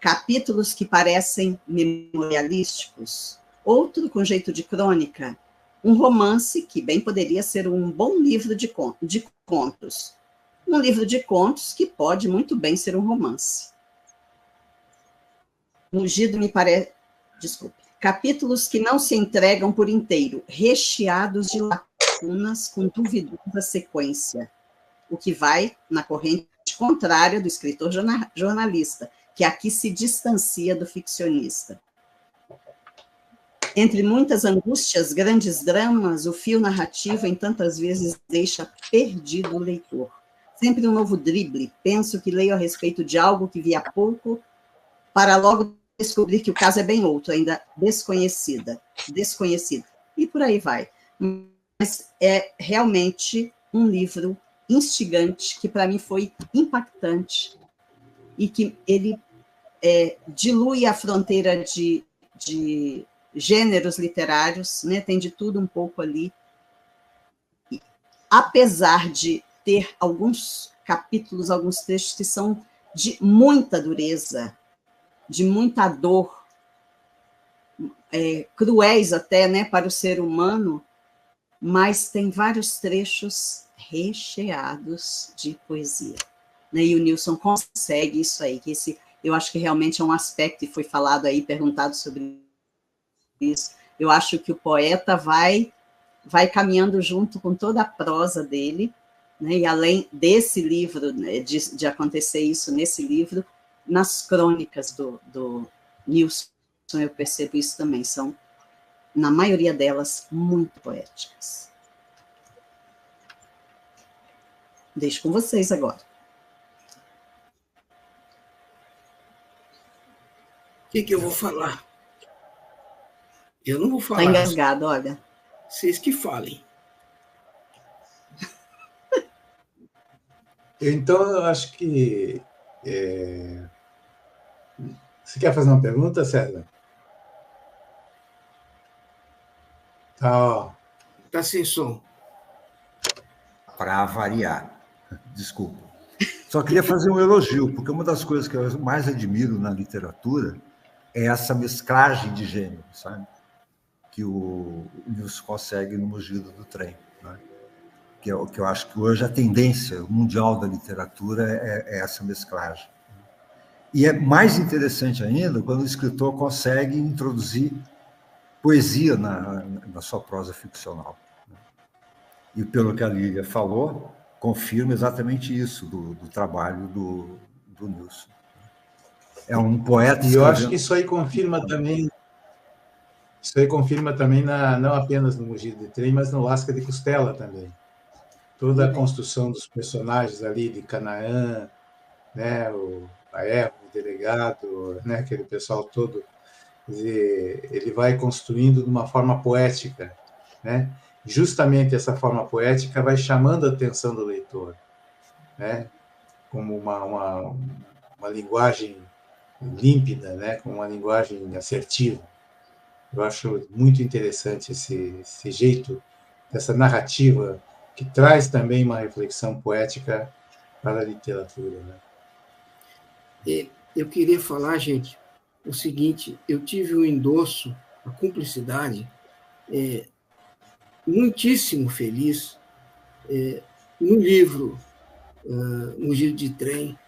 Capítulos que parecem memorialísticos, outro com jeito de crônica, um romance que bem poderia ser um bom livro de contos. Um livro de contos que pode muito bem ser um romance. Mugido me parece... Desculpe. Capítulos que não se entregam por inteiro, recheados de lacunas com duvidosa sequência, o que vai na corrente contrária do escritor jornalista, que aqui se distancia do ficcionista. Entre muitas angústias, grandes dramas, o fio narrativo em tantas vezes deixa perdido o leitor. Sempre um novo drible. Penso que leio a respeito de algo que vi há pouco, para logo descobrir que o caso é bem outro, ainda desconhecido. E por aí vai. Mas é realmente um livro instigante, que para mim foi impactante, e que ele dilui a fronteira de gêneros literários, né? Tem de tudo um pouco ali. E, apesar de ter alguns capítulos, alguns trechos que são de muita dureza, de muita dor, cruéis até, né, para o ser humano, mas tem vários trechos recheados de poesia. Né? E o Nilson consegue isso aí, que eu acho que realmente é um aspecto, e foi falado aí, perguntado sobre isso. Eu acho que o poeta vai caminhando junto com toda a prosa dele, né? E além desse livro, né, de acontecer isso nesse livro, nas crônicas do Nilson, eu percebo isso também, são, na maioria delas, muito poéticas. Deixo com vocês agora. O que eu vou falar? Eu não vou falar. Está engasgado, olha. Vocês que falem. Então, eu acho que... Você quer fazer uma pergunta, César? Tá sem som. Para variar. Desculpa. Só queria fazer um elogio, porque uma das coisas que eu mais admiro na literatura é essa mesclagem de gêneros, sabe? Que o Nilson consegue no Mugido do Trem, né? Que eu acho que hoje a tendência mundial da literatura é essa mesclagem. E é mais interessante ainda quando o escritor consegue introduzir poesia na sua prosa ficcional. E pelo que a Lília falou, confirma exatamente isso do trabalho do Nilson. É um poeta... E eu acho que isso aí confirma também... não apenas no Mugido de Trem, mas no Lasca de Costela também. Toda a construção dos personagens ali de Canaã, né, a Eva, o delegado, né, aquele pessoal todo, ele vai construindo de uma forma poética, né? Justamente essa forma poética vai chamando a atenção do leitor, né? Como uma linguagem límpida, né? Como uma linguagem assertiva. Eu acho muito interessante esse jeito, dessa narrativa, que traz também uma reflexão poética para a literatura, né? Eu queria falar, gente, o seguinte: eu tive um endosso, a cumplicidade, muitíssimo feliz, no livro Mugido de Trem,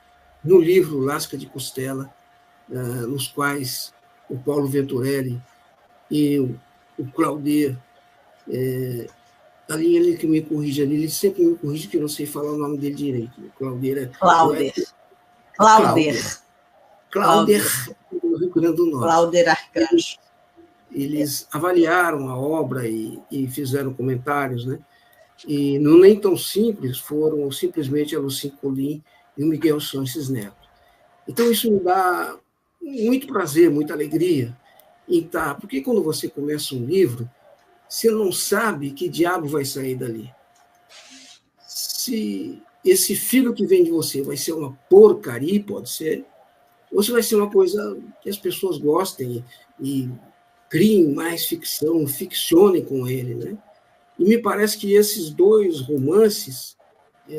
no livro Lasca de Costela, nos quais o Paulo Venturelli e o Claudir, ali ele que me corrige ali, ele sempre me corrige que eu não sei falar o nome dele direito. O Claudir do Rio Grande do Norte. Claudir Arcanjo. Eles avaliaram a obra e fizeram comentários, né? E no Nem Tão Simples foram simplesmente a Lucim Colim e o Miguel Sanches Neto. Então isso me dá muito prazer, muita alegria, Então, porque quando você começa um livro, você não sabe que diabo vai sair dali. Se esse filho que vem de você vai ser uma porcaria, pode ser, ou se vai ser uma coisa que as pessoas gostem e criem mais ficção, ficcionem com ele, né? E me parece que esses dois romances,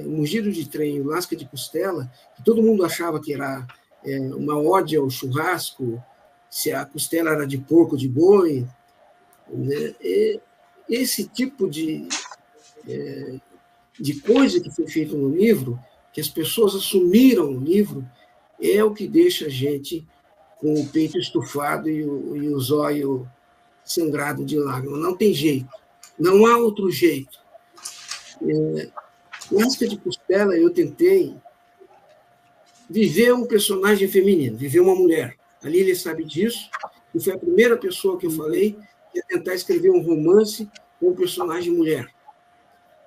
Mugido de Trem e Lasca de Costela, que todo mundo achava que era uma ode ao churrasco, se a costela era de porco ou de boi, né? Esse tipo de coisa que foi feita no livro, que as pessoas assumiram no livro, é o que deixa a gente com o peito estufado e o zóio sangrado de lágrimas. Não tem jeito. Não há outro jeito. Lasca de Costela, eu tentei viver um personagem feminino, viver uma mulher. A Lília sabe disso, e foi a primeira pessoa que eu falei que ia tentar escrever um romance com um personagem mulher.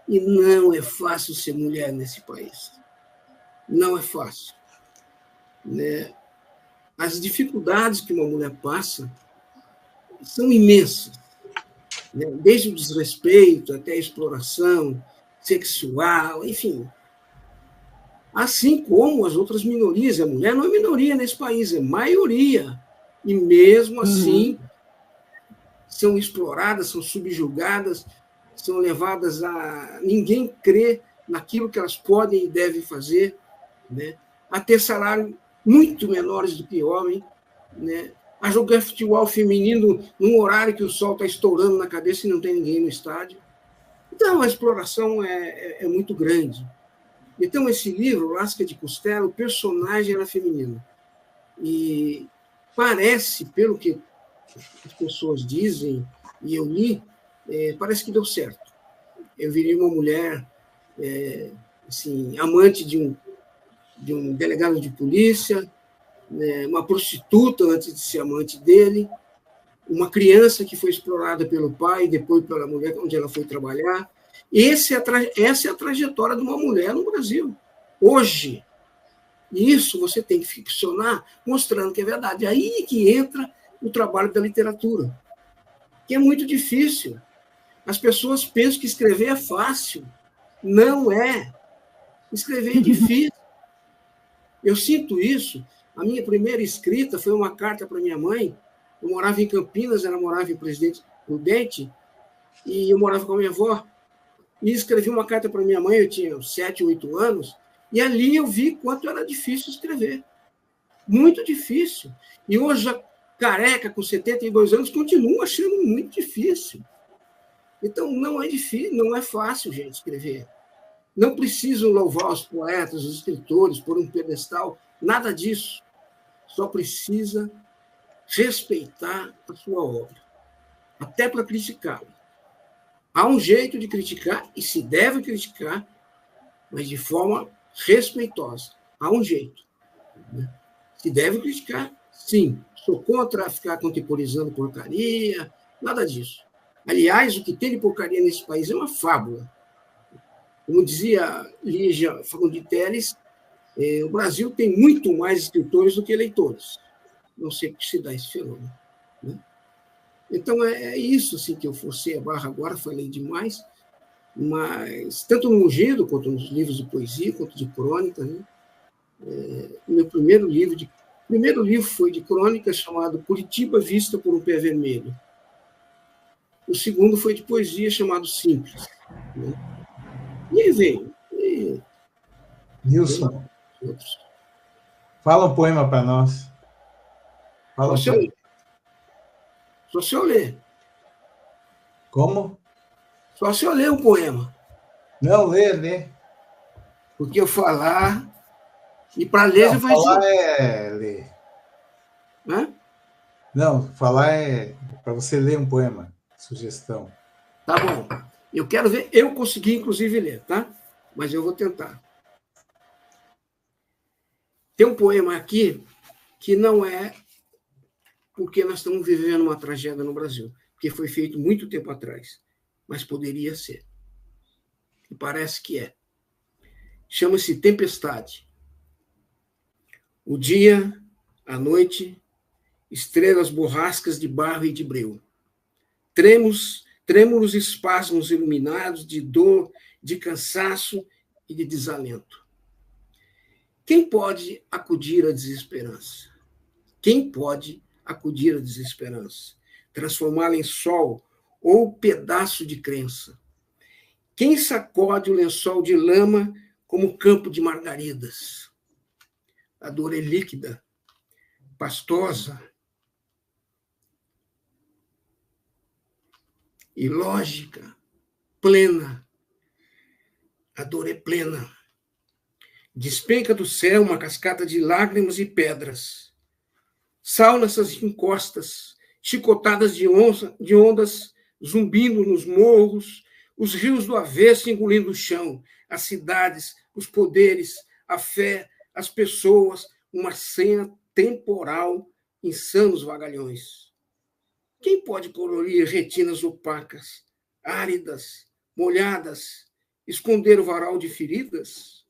E não é fácil ser mulher nesse país. Não é fácil. Né? As dificuldades que uma mulher passa são imensas. Né? Desde o desrespeito até a exploração sexual, enfim. Assim como as outras minorias. A mulher não é minoria nesse país, é maioria. E mesmo assim, são exploradas, são subjugadas, são levadas a ninguém crer naquilo que elas podem e devem fazer, né? A ter salário muito menores do que homem, né? A jogar futebol feminino num horário que o sol está estourando na cabeça e não tem ninguém no estádio. Então, a exploração é muito grande. Então, esse livro, Lasca de Costela, o personagem era feminino. E parece, pelo que as pessoas dizem, e eu li, parece que deu certo. Eu virei uma mulher assim, amante de um delegado de polícia, né, uma prostituta antes de ser amante dele, uma criança que foi explorada pelo pai e depois pela mulher onde ela foi trabalhar. Essa é a trajetória de uma mulher no Brasil, hoje. E isso você tem que ficcionar, mostrando que é verdade. Aí que entra o trabalho da literatura, que é muito difícil. As pessoas pensam que escrever é fácil. Não é. Escrever é difícil. Eu sinto isso. A minha primeira escrita foi uma carta para minha mãe. Eu morava em Campinas, ela morava em Presidente Prudente, e eu morava com a minha avó. E escrevi uma carta para minha mãe, eu tinha 7, 8 anos, e ali eu vi quanto era difícil escrever. Muito difícil. E hoje, a careca, com 72 anos, continuo achando muito difícil. Então, não é difícil, não é fácil, gente, escrever. Não precisam louvar os poetas, os escritores, por um pedestal, nada disso. Só precisa respeitar a sua obra, até para criticá-la. Há um jeito de criticar, e se deve criticar, mas de forma respeitosa. Há um jeito. Né? Se deve criticar, sim. Sou contra ficar contemporizando porcaria, nada disso. Aliás, o que tem de porcaria nesse país é uma fábula. Como dizia Lígia Fagundes Telles, o Brasil tem muito mais escritores do que eleitores. Não sei por que se dá esse fenômeno. Né? Então, é isso assim, que eu forcei a barra agora, falei demais, mas tanto no Mugido, quanto nos livros de poesia, quanto de crônica. Né? Meu primeiro livro foi de crônica, chamado Curitiba Vista por um Pé Vermelho. O segundo foi de poesia, chamado Simples. Né? E aí veio. Nilson, fala um poema para nós. Fala Só se eu ler. Como? Só se eu ler um poema. Não, lê. Porque eu falar... E para ler já vai falar é ler. Hã? Não, falar é para você ler um poema. Sugestão. Tá bom. Eu quero ver... Eu consegui, inclusive, ler, tá? Mas eu vou tentar. Tem um poema aqui que não é porque nós estamos vivendo uma tragédia no Brasil, porque foi feito muito tempo atrás, mas poderia ser. E parece que é. Chama-se Tempestade. O dia, a noite estrelas borrascas de barro e de breu, trêmulos espasmos iluminados de dor, de cansaço e de desalento. Quem pode acudir à desesperança? Quem pode acudir à desesperança? Transformá-la em sol ou pedaço de crença? Quem sacode o lençol de lama como campo de margaridas? A dor é líquida, pastosa, ilógica, plena. A dor é plena. Despenca do céu uma cascata de lágrimas e pedras. Sal nessas encostas, chicotadas de ondas zumbindo nos morros, os rios do avesso engolindo o chão, as cidades, os poderes, a fé, as pessoas, uma cena temporal, insanos vagalhões. Quem pode colorir retinas opacas, áridas, molhadas, esconder o varal de feridas?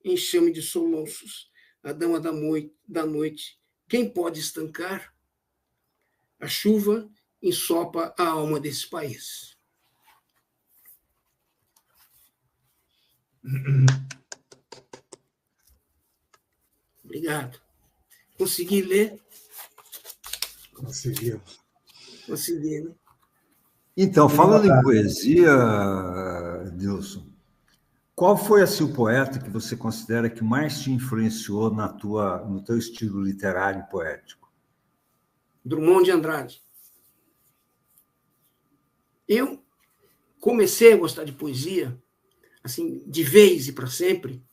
Enxame de soluços, a dama da noite, quem pode estancar? A chuva ensopa a alma desse país. Obrigado. Consegui ler? Conseguiu. Consegui, né? Então, falando em poesia, Nilson, qual foi assim, o poeta que você considera que mais te influenciou no teu estilo literário e poético? Drummond de Andrade. Eu comecei a gostar de poesia, assim, de vez e para sempre,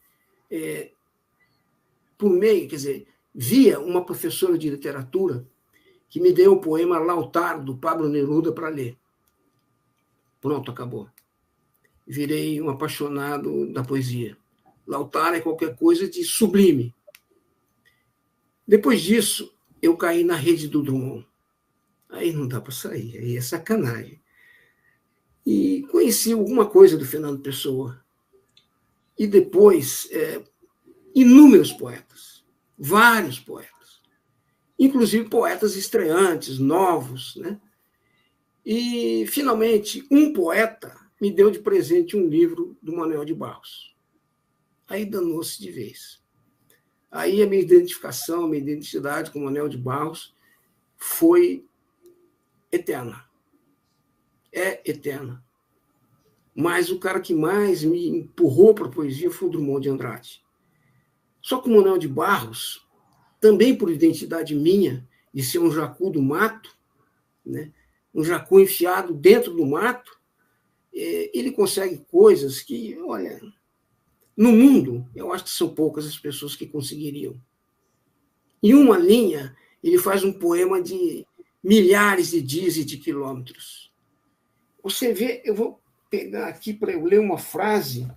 por meio, quer dizer, via uma professora de literatura que me deu o poema Lautaro, do Pablo Neruda, para ler. Pronto, acabou. Virei um apaixonado da poesia. Lautaro é qualquer coisa de sublime. Depois disso, eu caí na rede do Drummond. Aí não dá para sair, aí é sacanagem. E conheci alguma coisa do Fernando Pessoa. E depois, inúmeros poetas, vários poetas, inclusive poetas estreantes, novos, né? E, finalmente, um poeta me deu de presente um livro do Manuel de Barros. Aí danou-se de vez. Aí a minha identificação, a minha identidade com o Manuel de Barros foi eterna. É eterna. Mas o cara que mais me empurrou para a poesia foi o Drummond de Andrade. Só que o Manuel de Barros, também por identidade minha, de ser um jacu do mato, né? Um jacu enfiado dentro do mato, ele consegue coisas que, olha, no mundo, eu acho que são poucas as pessoas que conseguiriam. Em uma linha, ele faz um poema de milhares de dias e de quilômetros. Você vê, eu vou pegar aqui para eu ler uma frase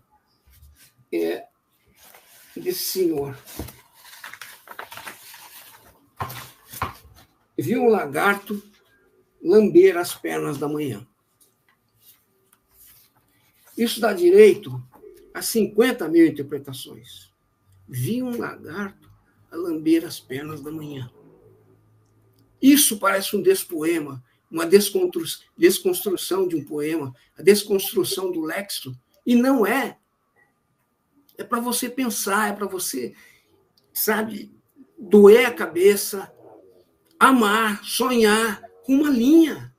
desse senhor. Viu um lagarto lamber as pernas da manhã. Isso dá direito a 50 mil interpretações. Vi um lagarto a lamber as pernas da manhã. Isso parece um despoema, uma desconstrução de um poema, a desconstrução do léxico, e não é. É para você pensar, é para você, sabe, doer a cabeça, amar, sonhar com uma linha.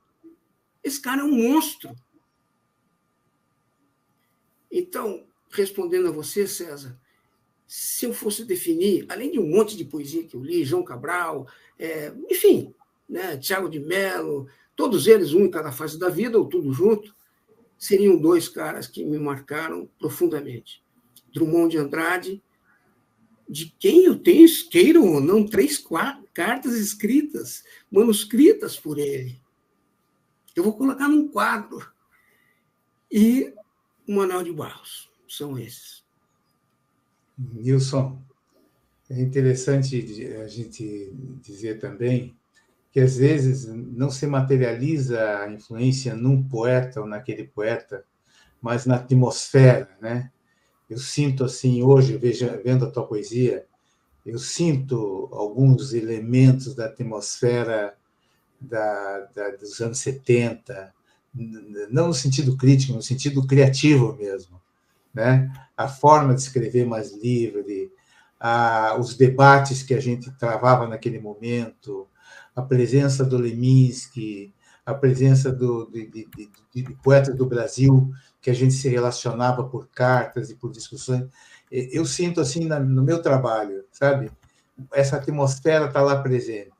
Esse cara é um monstro. Então, respondendo a você, César, se eu fosse definir, além de um monte de poesia que eu li, João Cabral, enfim, né, Tiago de Mello, todos eles, um em cada fase da vida, ou tudo junto, seriam dois caras que me marcaram profundamente. Drummond de Andrade, de quem eu tenho, queiro ou não, 3 cartas escritas, manuscritas por ele. Eu vou colocar num quadro. E o Manuel de Barros, são esses. Nilson, é interessante a gente dizer também que, às vezes, não se materializa a influência num poeta ou naquele poeta, mas na atmosfera, né? Eu sinto, assim, hoje, vendo a tua poesia, eu sinto alguns elementos da atmosfera dos anos 70, não no sentido crítico, no sentido criativo mesmo, né? A forma de escrever mais livre, os debates que a gente travava naquele momento, a presença do Leminski, a presença de poetas do Brasil, que a gente se relacionava por cartas e por discussões. Eu sinto assim no meu trabalho, sabe? Essa atmosfera está lá presente.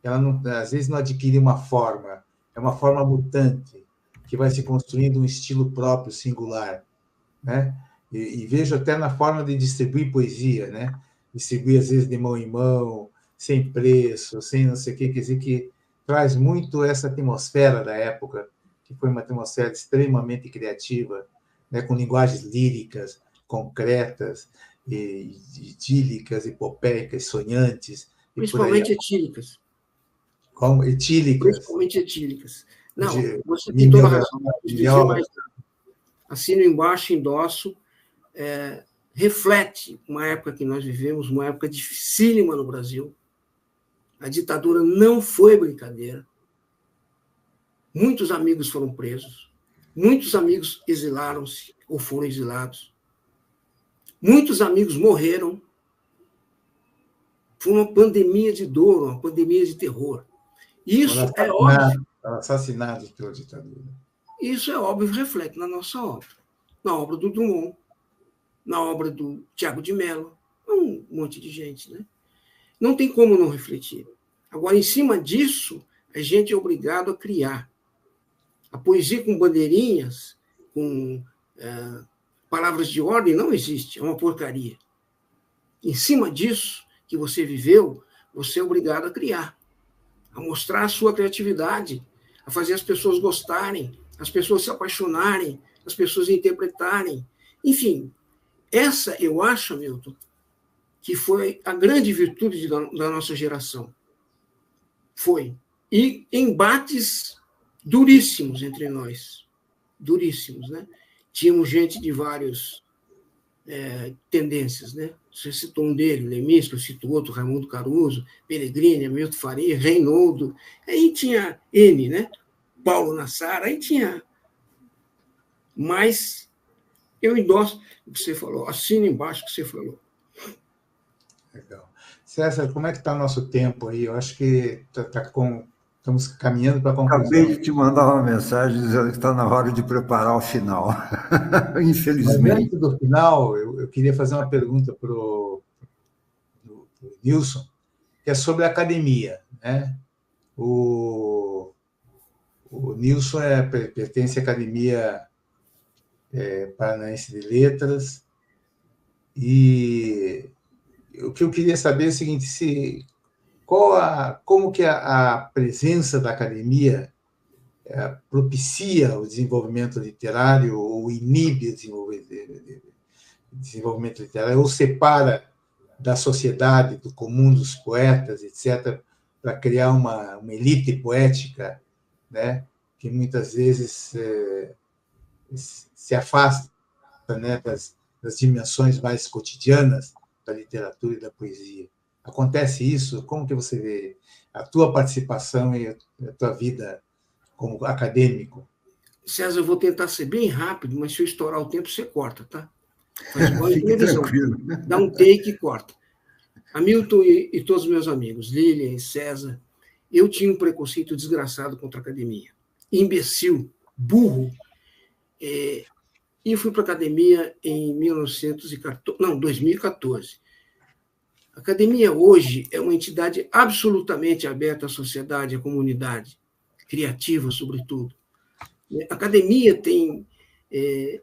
Ela não, às vezes não adquire uma forma, é uma forma mutante, que vai se construindo um estilo próprio, singular, né? E vejo até na forma de distribuir poesia, né? Distribuir, às vezes, de mão em mão, sem preço, sem não sei o quê, quer dizer que traz muito essa atmosfera da época, que foi uma atmosfera extremamente criativa, né? Com linguagens líricas, concretas, idílicas, hipopeicas, sonhantes. Principalmente etílicas. Como etílicas. Principalmente etílicas. Não, você tem toda a razão. Dizer mais nada. Assino embaixo, endosso. Reflete uma época que nós vivemos, uma época dificílima no Brasil. A ditadura não foi brincadeira. Muitos amigos foram presos. Muitos amigos exilaram-se ou foram exilados. Muitos amigos morreram. Foi uma pandemia de dor, uma pandemia de terror. Isso é óbvio. Assassinados pela ditadura. Isso é óbvio, reflete na nossa obra. Na obra do Drummond, na obra do Tiago de Mello, um monte de gente, né? Não tem como não refletir. Agora, em cima disso, a gente é obrigado a criar. A poesia com bandeirinhas, com palavras de ordem, não existe, é uma porcaria. Em cima disso que você viveu, você é obrigado a criar, a mostrar a sua criatividade, a fazer as pessoas gostarem, as pessoas se apaixonarem, as pessoas interpretarem. Enfim, essa, eu acho, Milton, que foi a grande virtude da nossa geração. Foi. E embates duríssimos entre nós. Duríssimos, né? Tínhamos gente de várias tendências, né? Você citou um dele, Leminski, eu cito outro, Raimundo Caruso, Pellegrini, Hamilton Faria, Reinoldo. Aí tinha N, né? Paulo Nassar, aí tinha. Mas eu endosso o que você falou, assino embaixo o que você falou. Legal. César, como é que está o nosso tempo aí? Eu acho que estamos caminhando para a conclusão. Acabei de te mandar uma mensagem dizendo que está na hora de preparar o final. Infelizmente. Mas antes do final, eu queria fazer uma pergunta para o Nilson, que é sobre a academia, né? O Nilson pertence à Academia Paranaense de Letras, e o que eu queria saber é o seguinte: como que a presença da academia propicia o desenvolvimento literário ou inibe o desenvolvimento literário, ou separa da sociedade, do comum dos poetas, etc., para criar uma elite poética, né, que muitas vezes se afasta, né, das dimensões mais cotidianas da literatura e da poesia. Acontece isso? Como que você vê a tua participação e a tua vida como acadêmico? César, eu vou tentar ser bem rápido, mas se eu estourar o tempo, você corta, tá? Faz igual em Fique televisão. tranquilo. Dá um take e corta. Hamilton e todos os meus amigos, Lilian e César, eu tinha um preconceito desgraçado contra a academia. Imbecil, burro. E eu fui para a academia em 2014. A academia hoje é uma entidade absolutamente aberta à sociedade, à comunidade, criativa, sobretudo. A academia tem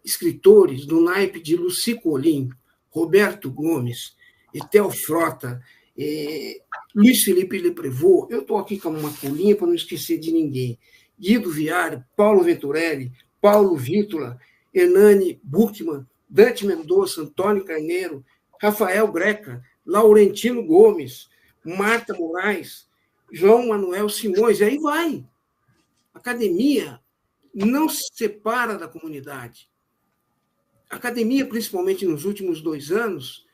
escritores do naipe de Luci Colim, Roberto Gomes, Etel Frota, Luiz Felipe Leprevot. Eu estou aqui com uma colinha para não esquecer de ninguém. Guido Viário, Paulo Venturelli, Paulo Vítola, Hernani Buchmann, Dante Mendonça, Antônio Carneiro, Rafael Greca, Laurentino Gomes, Marta Moraes, João Manuel Simões, e aí vai. A academia não se separa da comunidade. A academia, principalmente nos últimos 2 anos,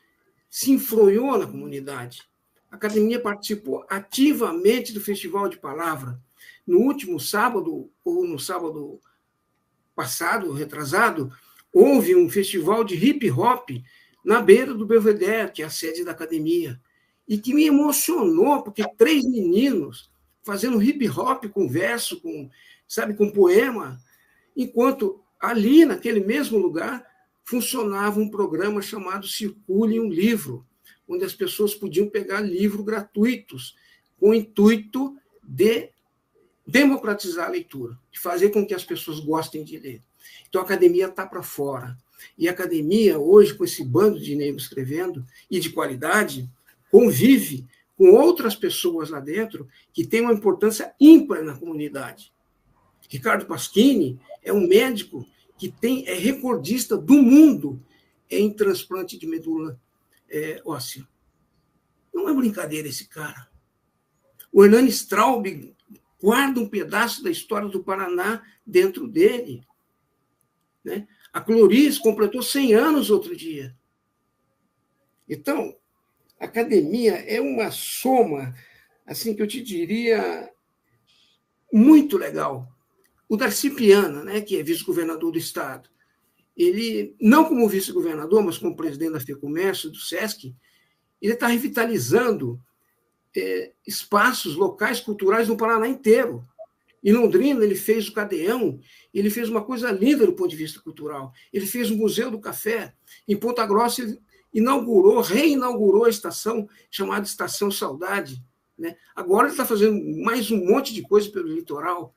se enfronhou na comunidade. A academia participou ativamente do Festival de Palavra. No último sábado, ou no sábado passado, retrasado, houve um festival de hip-hop na beira do Belvedere, que é a sede da academia, e que me emocionou, porque 3 meninos fazendo hip-hop com verso, com poema, enquanto ali, naquele mesmo lugar, funcionava um programa chamado Circule um Livro, onde as pessoas podiam pegar livros gratuitos, com o intuito de democratizar a leitura, de fazer com que as pessoas gostem de ler. Então, a academia está para fora. E a academia, hoje, com esse bando de negros escrevendo, e de qualidade, convive com outras pessoas lá dentro que têm uma importância ímpar na comunidade. Ricardo Pasquini é um médico que é recordista do mundo em transplante de medula óssea. Não é brincadeira esse cara. O Hernani Straub guarda um pedaço da história do Paraná dentro dele. Né? A Cloris completou 100 anos outro dia. Então, a academia é uma soma, assim que eu te diria, muito legal. O Darcy Piana, né, que é vice-governador do Estado, ele, não como vice-governador, mas como presidente da FEComércio, do SESC, ele está revitalizando espaços locais culturais no Paraná inteiro. Em Londrina, ele fez o Cadeão, ele fez uma coisa linda do ponto de vista cultural. Ele fez o Museu do Café. Em Ponta Grossa, ele reinaugurou a estação chamada Estação Saudade. Né? Agora ele está fazendo mais um monte de coisa pelo litoral.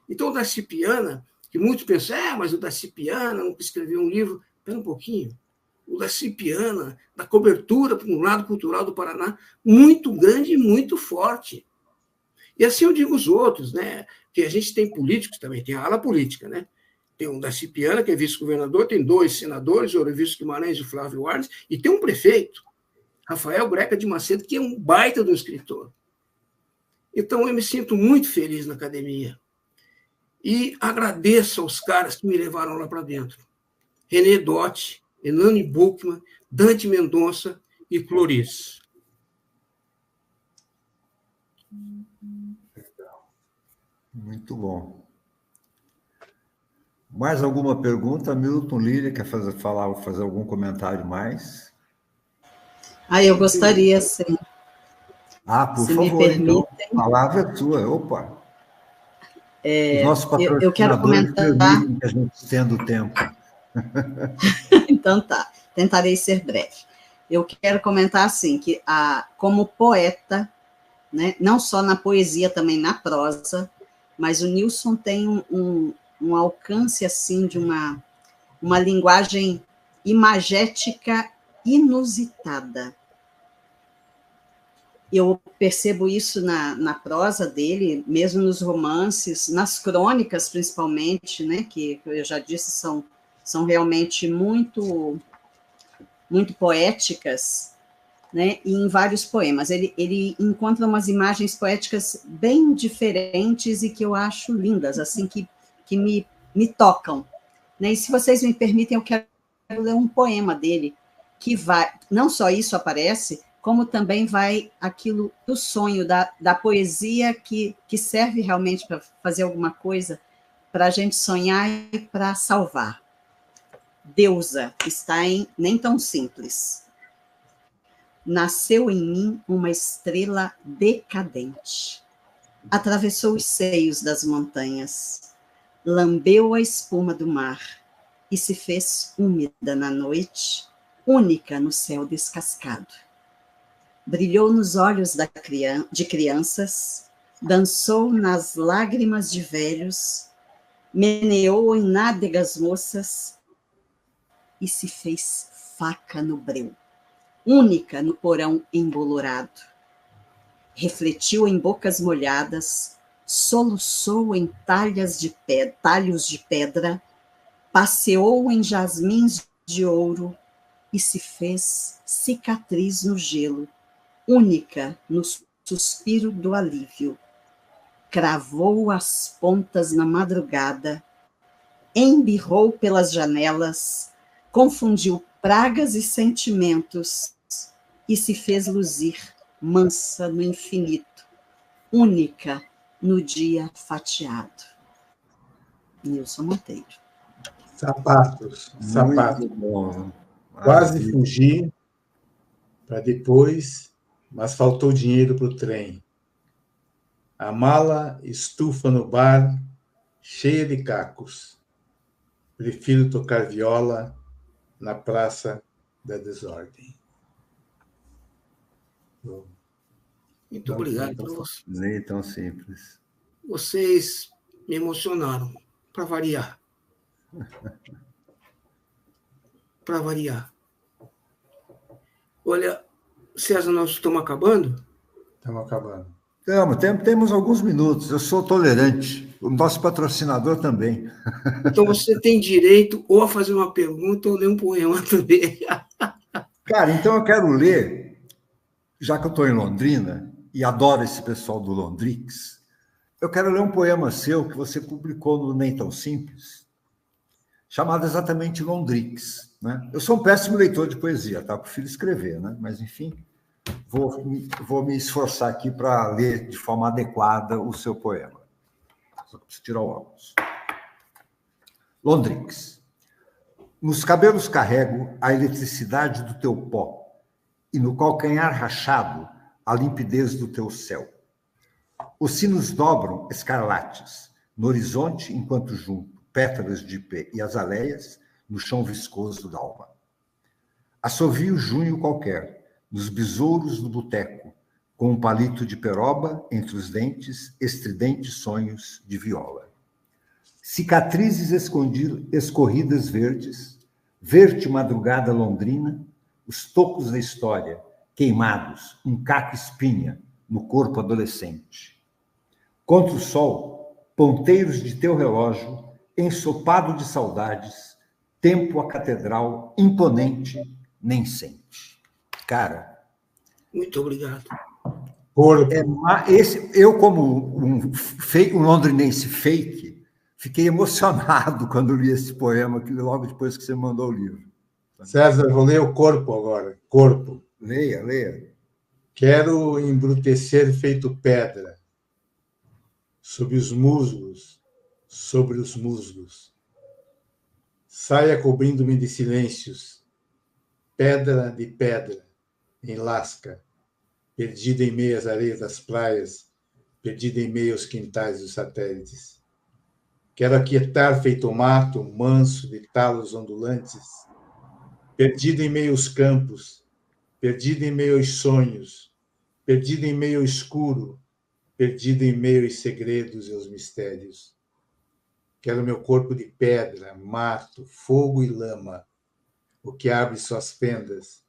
Então, o Darcy Piana, que muitos pensam, mas o Darcy Piana não escreveu um livro. Espera um pouquinho. O Darcy Piana dá cobertura para um lado cultural do Paraná muito grande e muito forte. E assim eu digo os outros, né? Que a gente tem políticos também, tem a ala política, né? Tem o Darcy Piana, que é vice-governador, tem 2 senadores, o Ourives Guimarães e o Flávio Arnes, e tem um prefeito, Rafael Greca de Macedo, que é um baita de um escritor. Então, eu me sinto muito feliz na academia. E agradeço aos caras que me levaram lá para dentro. René Dotti, Hernani Buchmann, Dante Mendonça e Cloris. Muito bom. Mais alguma pergunta? Milton Líria quer fazer algum comentário mais? Eu gostaria, sim. Por favor, então. A palavra é sua. Opa! Os nossos patrocinadores eu quero comentar que a gente estenda o tempo. Então tá, tentarei ser breve. Eu quero comentar assim, que como poeta, né, não só na poesia, também na prosa, mas o Nilson tem um alcance assim de uma linguagem imagética inusitada. Eu percebo isso na prosa dele, mesmo nos romances, nas crônicas, principalmente, né, que eu já disse, são realmente muito, muito poéticas, né, e em vários poemas. Ele encontra umas imagens poéticas bem diferentes e que eu acho lindas, assim, que me tocam. Né? E se vocês me permitem, eu quero ler um poema dele, que vai, não só isso aparece, como também vai aquilo do sonho, da poesia que serve realmente para fazer alguma coisa, para a gente sonhar e para salvar. Deusa, está em Nem Tão Simples. Nasceu em mim uma estrela decadente. Atravessou os seios das montanhas, lambeu a espuma do mar e se fez úmida na noite, única no céu descascado. Brilhou nos olhos de crianças, dançou nas lágrimas de velhos, meneou em nádegas moças e se fez faca no breu, única no porão embolorado. Refletiu em bocas molhadas, soluçou em talhos de pedra, passeou em jasmins de ouro e se fez cicatriz no gelo, única no suspiro do alívio. Cravou as pontas na madrugada, embirrou pelas janelas, confundiu pragas e sentimentos e se fez luzir, mansa no infinito, única no dia fatiado. Nilson Monteiro. Sapatos, sapatos. Muito bom. Quase fugi para depois, mas faltou dinheiro para o trem. A mala estufa no bar, cheia de cacos. Prefiro tocar viola na Praça da Desordem. Muito obrigado por você. Nem tão simples. Vocês me emocionaram, para variar. Para variar. Olha, César, nós estamos acabando? Estamos acabando. Temos alguns minutos. Eu sou tolerante. O nosso patrocinador também. Então você tem direito ou a fazer uma pergunta ou ler um poema também. Cara, então eu quero ler, já que eu estou em Londrina e adoro esse pessoal do Londrix, eu quero ler um poema seu que você publicou no Nem Tão Simples, chamado exatamente Londrix, né? Eu sou um péssimo leitor de poesia, tá? Eu prefiro escrever, né? Mas, enfim, vou me esforçar aqui para ler de forma adequada o seu poema. Só preciso tirar o óculos. Londrix. Nos cabelos carrego a eletricidade do teu pó, e no calcanhar rachado a limpidez do teu céu. Os sinos dobram escarlates no horizonte enquanto junto pétalas de ipê e azaleias no chão viscoso d'alma. Assovio junho qualquer nos besouros do boteco, com um palito de peroba entre os dentes, estridentes sonhos de viola. Cicatrizes escorridas verdes, verde madrugada londrina, os tocos da história, queimados, um caco espinha no corpo adolescente. Contra o sol, ponteiros de teu relógio, ensopado de saudades, tempo a catedral, imponente, nem sente. Cara... Muito obrigado. Eu, como um londrinense fake, fiquei emocionado quando li esse poema, logo depois que você mandou o livro. César, vou ler o corpo agora. Corpo. Leia, leia. Quero embrutecer feito pedra, sobre os muslos, saia cobrindo-me de silêncios, pedra de pedra, em lasca, perdida em meio às areias das praias, perdida em meio aos quintais dos satélites. Quero aquietar feito mato, manso de talos ondulantes, perdido em meio aos campos, perdido em meio aos sonhos, perdido em meio ao escuro, perdido em meio aos segredos e aos mistérios. Quero meu corpo de pedra, mato, fogo e lama, o que abre suas fendas,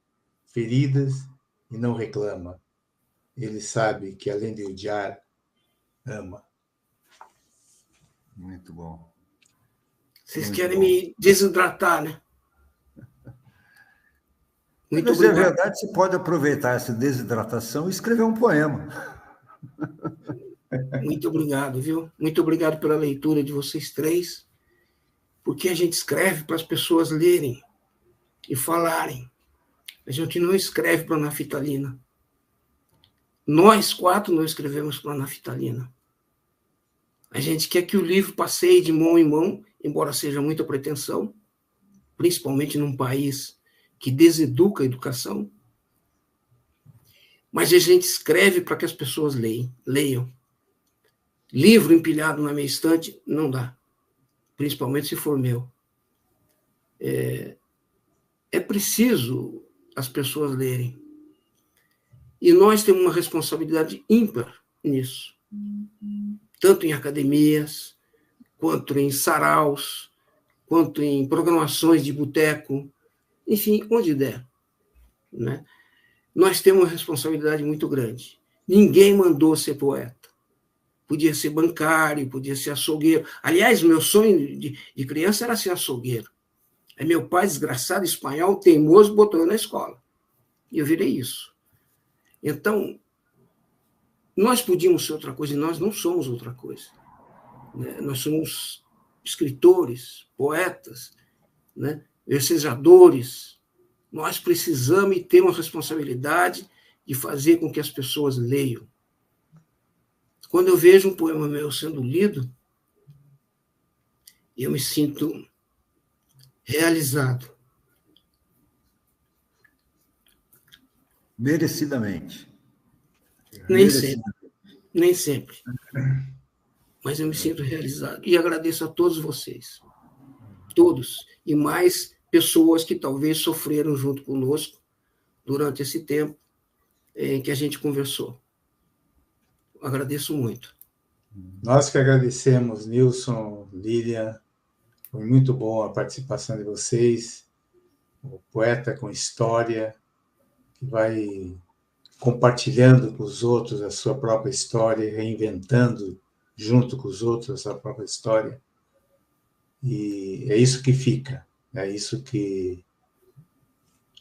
feridas e não reclama. Ele sabe que, além de odiar, ama. Muito bom. Vocês querem me desidratar, né? Muito Mas, obrigado. Na verdade, você pode aproveitar essa desidratação e escrever um poema. Muito obrigado, viu? Muito obrigado pela leitura de vocês três, porque a gente escreve para as pessoas lerem e falarem. A gente não escreve para a naftalina. Nós quatro não escrevemos para a naftalina. A gente quer que o livro passeie de mão em mão, embora seja muita pretensão, principalmente num país que deseduca a educação. Mas a gente escreve para que as pessoas leiam. Livro empilhado na minha estante, não dá. Principalmente se for meu. É preciso as pessoas lerem. E nós temos uma responsabilidade ímpar nisso. Tanto em academias, quanto em saraus, quanto em programações de boteco, enfim, onde der. Né? Nós temos uma responsabilidade muito grande. Ninguém mandou ser poeta. Podia ser bancário, podia ser açougueiro. Aliás, meu sonho de criança era ser açougueiro. Aí meu pai, desgraçado, espanhol, teimoso, botou eu na escola. E eu virei isso. Então, nós podíamos ser outra coisa e nós não somos outra coisa. Nós somos escritores, poetas, né? Versejadores, Nós precisamos e temos a responsabilidade de fazer com que as pessoas leiam. Quando eu vejo um poema meu sendo lido, eu me sinto realizado. Merecidamente. Nem sempre. Mas eu me sinto realizado. E agradeço a todos vocês. Todos. E mais pessoas que talvez sofreram junto conosco durante esse tempo em que a gente conversou. Agradeço muito. Nós que agradecemos, Nilson, Lília. Foi muito boa a participação de vocês. O poeta com história, que vai compartilhando com os outros a sua própria história, reinventando junto com os outros a sua própria história. E é isso que fica, é isso que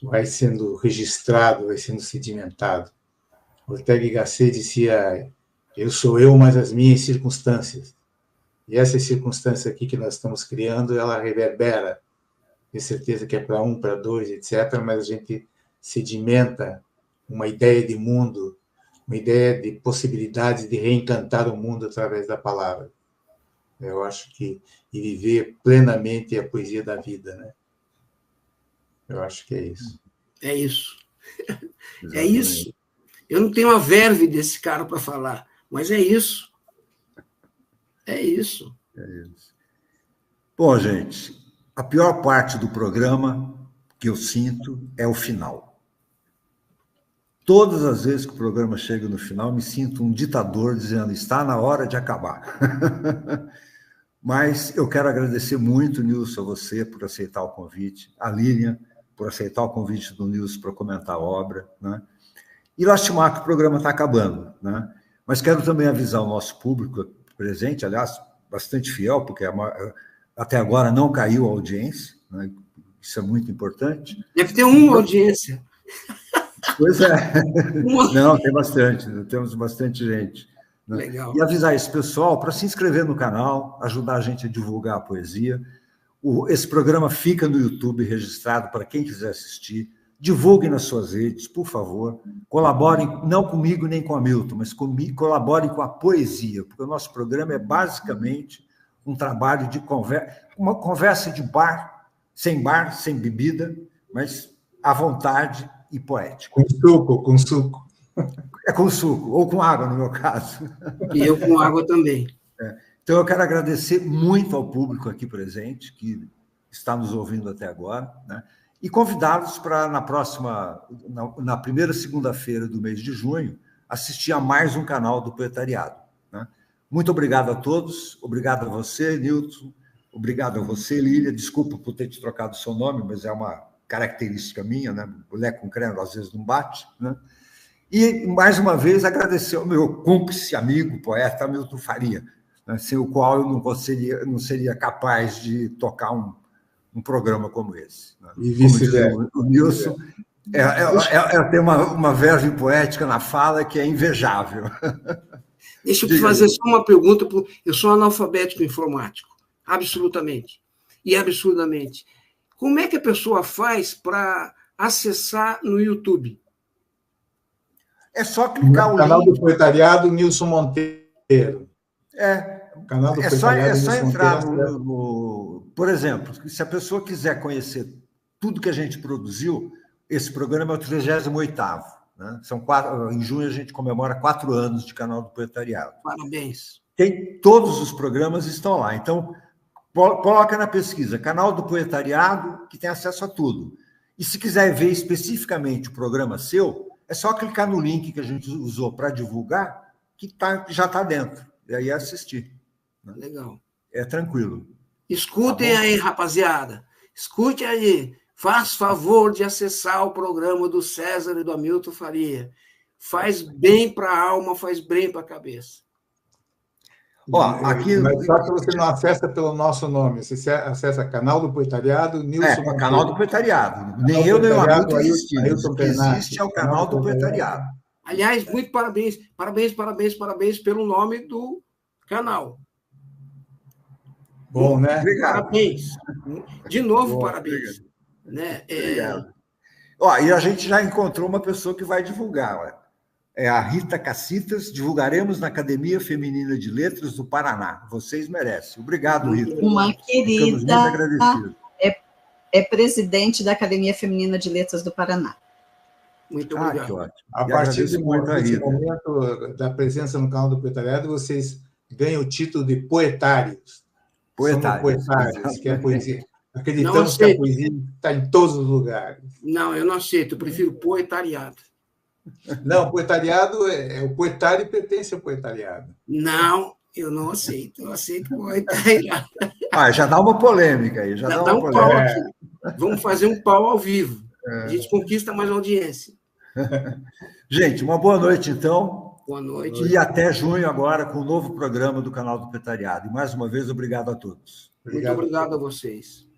vai sendo registrado, vai sendo sedimentado. Ortega y Gasset dizia: eu sou eu, mas as minhas circunstâncias. E essa circunstância aqui que nós estamos criando, ela reverbera. Tenho certeza que é para um, para dois, etc., mas a gente sedimenta uma ideia de mundo, uma ideia de possibilidades de reencantar o mundo através da palavra. Eu acho que e viver plenamente a poesia da vida, né? Eu acho que é isso. É isso. É isso. Eu não tenho a verve desse cara para falar, mas é isso. É isso. É isso. Bom, gente, a pior parte do programa que eu sinto é o final. Todas as vezes que o programa chega no final, me sinto um ditador dizendo: está na hora de acabar. Mas eu quero agradecer muito, Nilson, a você por aceitar o convite, a Lilian por aceitar o convite do Nilson para comentar a obra, né? E lastimar que o programa está acabando, né? Mas quero também avisar o nosso público presente, aliás, bastante fiel, porque até agora não caiu a audiência, né? Isso é muito importante. Deve ter uma audiência. Pois é. Não, tem bastante, temos bastante gente. Né? Legal. E avisar esse pessoal para se inscrever no canal, ajudar a gente a divulgar a poesia. Esse programa fica no YouTube registrado para quem quiser assistir. Divulguem nas suas redes, por favor. Colaborem, não comigo nem com a Milton, mas colaborem com a poesia, porque o nosso programa é basicamente um trabalho de conversa, uma conversa de bar, sem bebida, mas à vontade e poética. Com suco. É com suco, ou com água, no meu caso. E eu com água também. Então, eu quero agradecer muito ao público aqui presente, que está nos ouvindo até agora, né? E convidá-los para, na primeira segunda-feira do mês de junho, assistir a mais um canal do Poetariado, né? Muito obrigado a todos, obrigado a você, Nilton, obrigado a você, Lília, desculpa por ter te trocado o seu nome, mas é uma característica minha, né? Mulher com crânio às vezes não bate, né? E, mais uma vez, agradecer ao meu cúmplice, amigo, poeta Milton Faria, né? Sem o qual eu não seria capaz de tocar um programa como esse. Né? E vice-versa. O Nilson tem uma verve poética na fala que é invejável. Deixa eu te fazer só uma pergunta. Eu sou analfabético informático, absolutamente e absurdamente. Como é que a pessoa faz para acessar no YouTube? É só clicar no o canal link. do Poetariado, Nilson Monteiro. O canal do é só entrar no... Por exemplo, se a pessoa quiser conhecer tudo que a gente produziu, esse programa é o 38º. Né? Em junho a gente comemora 4 anos de canal do Poetariado. Parabéns. Todos os programas estão lá. Então, coloca na pesquisa canal do Poetariado, que tem acesso a tudo. E se quiser ver especificamente o programa seu, é só clicar no link que a gente usou para divulgar, que já está dentro. E aí assistir. Né? Legal. É tranquilo. Escutem aí, rapaziada. Escute aí. Faz favor de acessar o programa do César e do Hamilton Faria. Faz bem para a alma, faz bem para a cabeça. Aqui... Mas só que você não acessa pelo nosso nome. Você acessa canal do Poetariado, Nilson Monteiro. Canal do Poetariado. Nem eu, nem o Hamilton existimos. O que existe é o canal do Poetariado. Aliás, muito parabéns. Parabéns pelo nome do canal. Bom, né? Obrigado. Parabéns. De novo, parabéns. Né? Obrigado. Ó, e a gente já encontrou uma pessoa que vai divulgar. Ó. É a Rita Cacitas. Divulgaremos na Academia Feminina de Letras do Paraná. Vocês merecem. Obrigado, Rita. Uma querida. Ficamos muito agradecidos. É presidente da Academia Feminina de Letras do Paraná. Muito obrigado. Que ótimo. A partir desse momento da presença no canal do Poetariado, vocês ganham o título de poetários. Poetários. Que é poesia. Acreditamos que a poesia está em todos os lugares. Não, eu não aceito. Eu prefiro poetariado. Não, o poetariado o poetário pertence ao poetariado. Não, eu não aceito. Eu aceito poetariado. Já dá uma polêmica aí. Já dá um pau aqui. Vamos fazer um pau ao vivo. A gente conquista mais audiência. Gente, uma boa noite, então. Boa noite. E até junho agora com o novo programa do canal do Poetariado. E mais uma vez, obrigado a todos. Muito obrigado a vocês.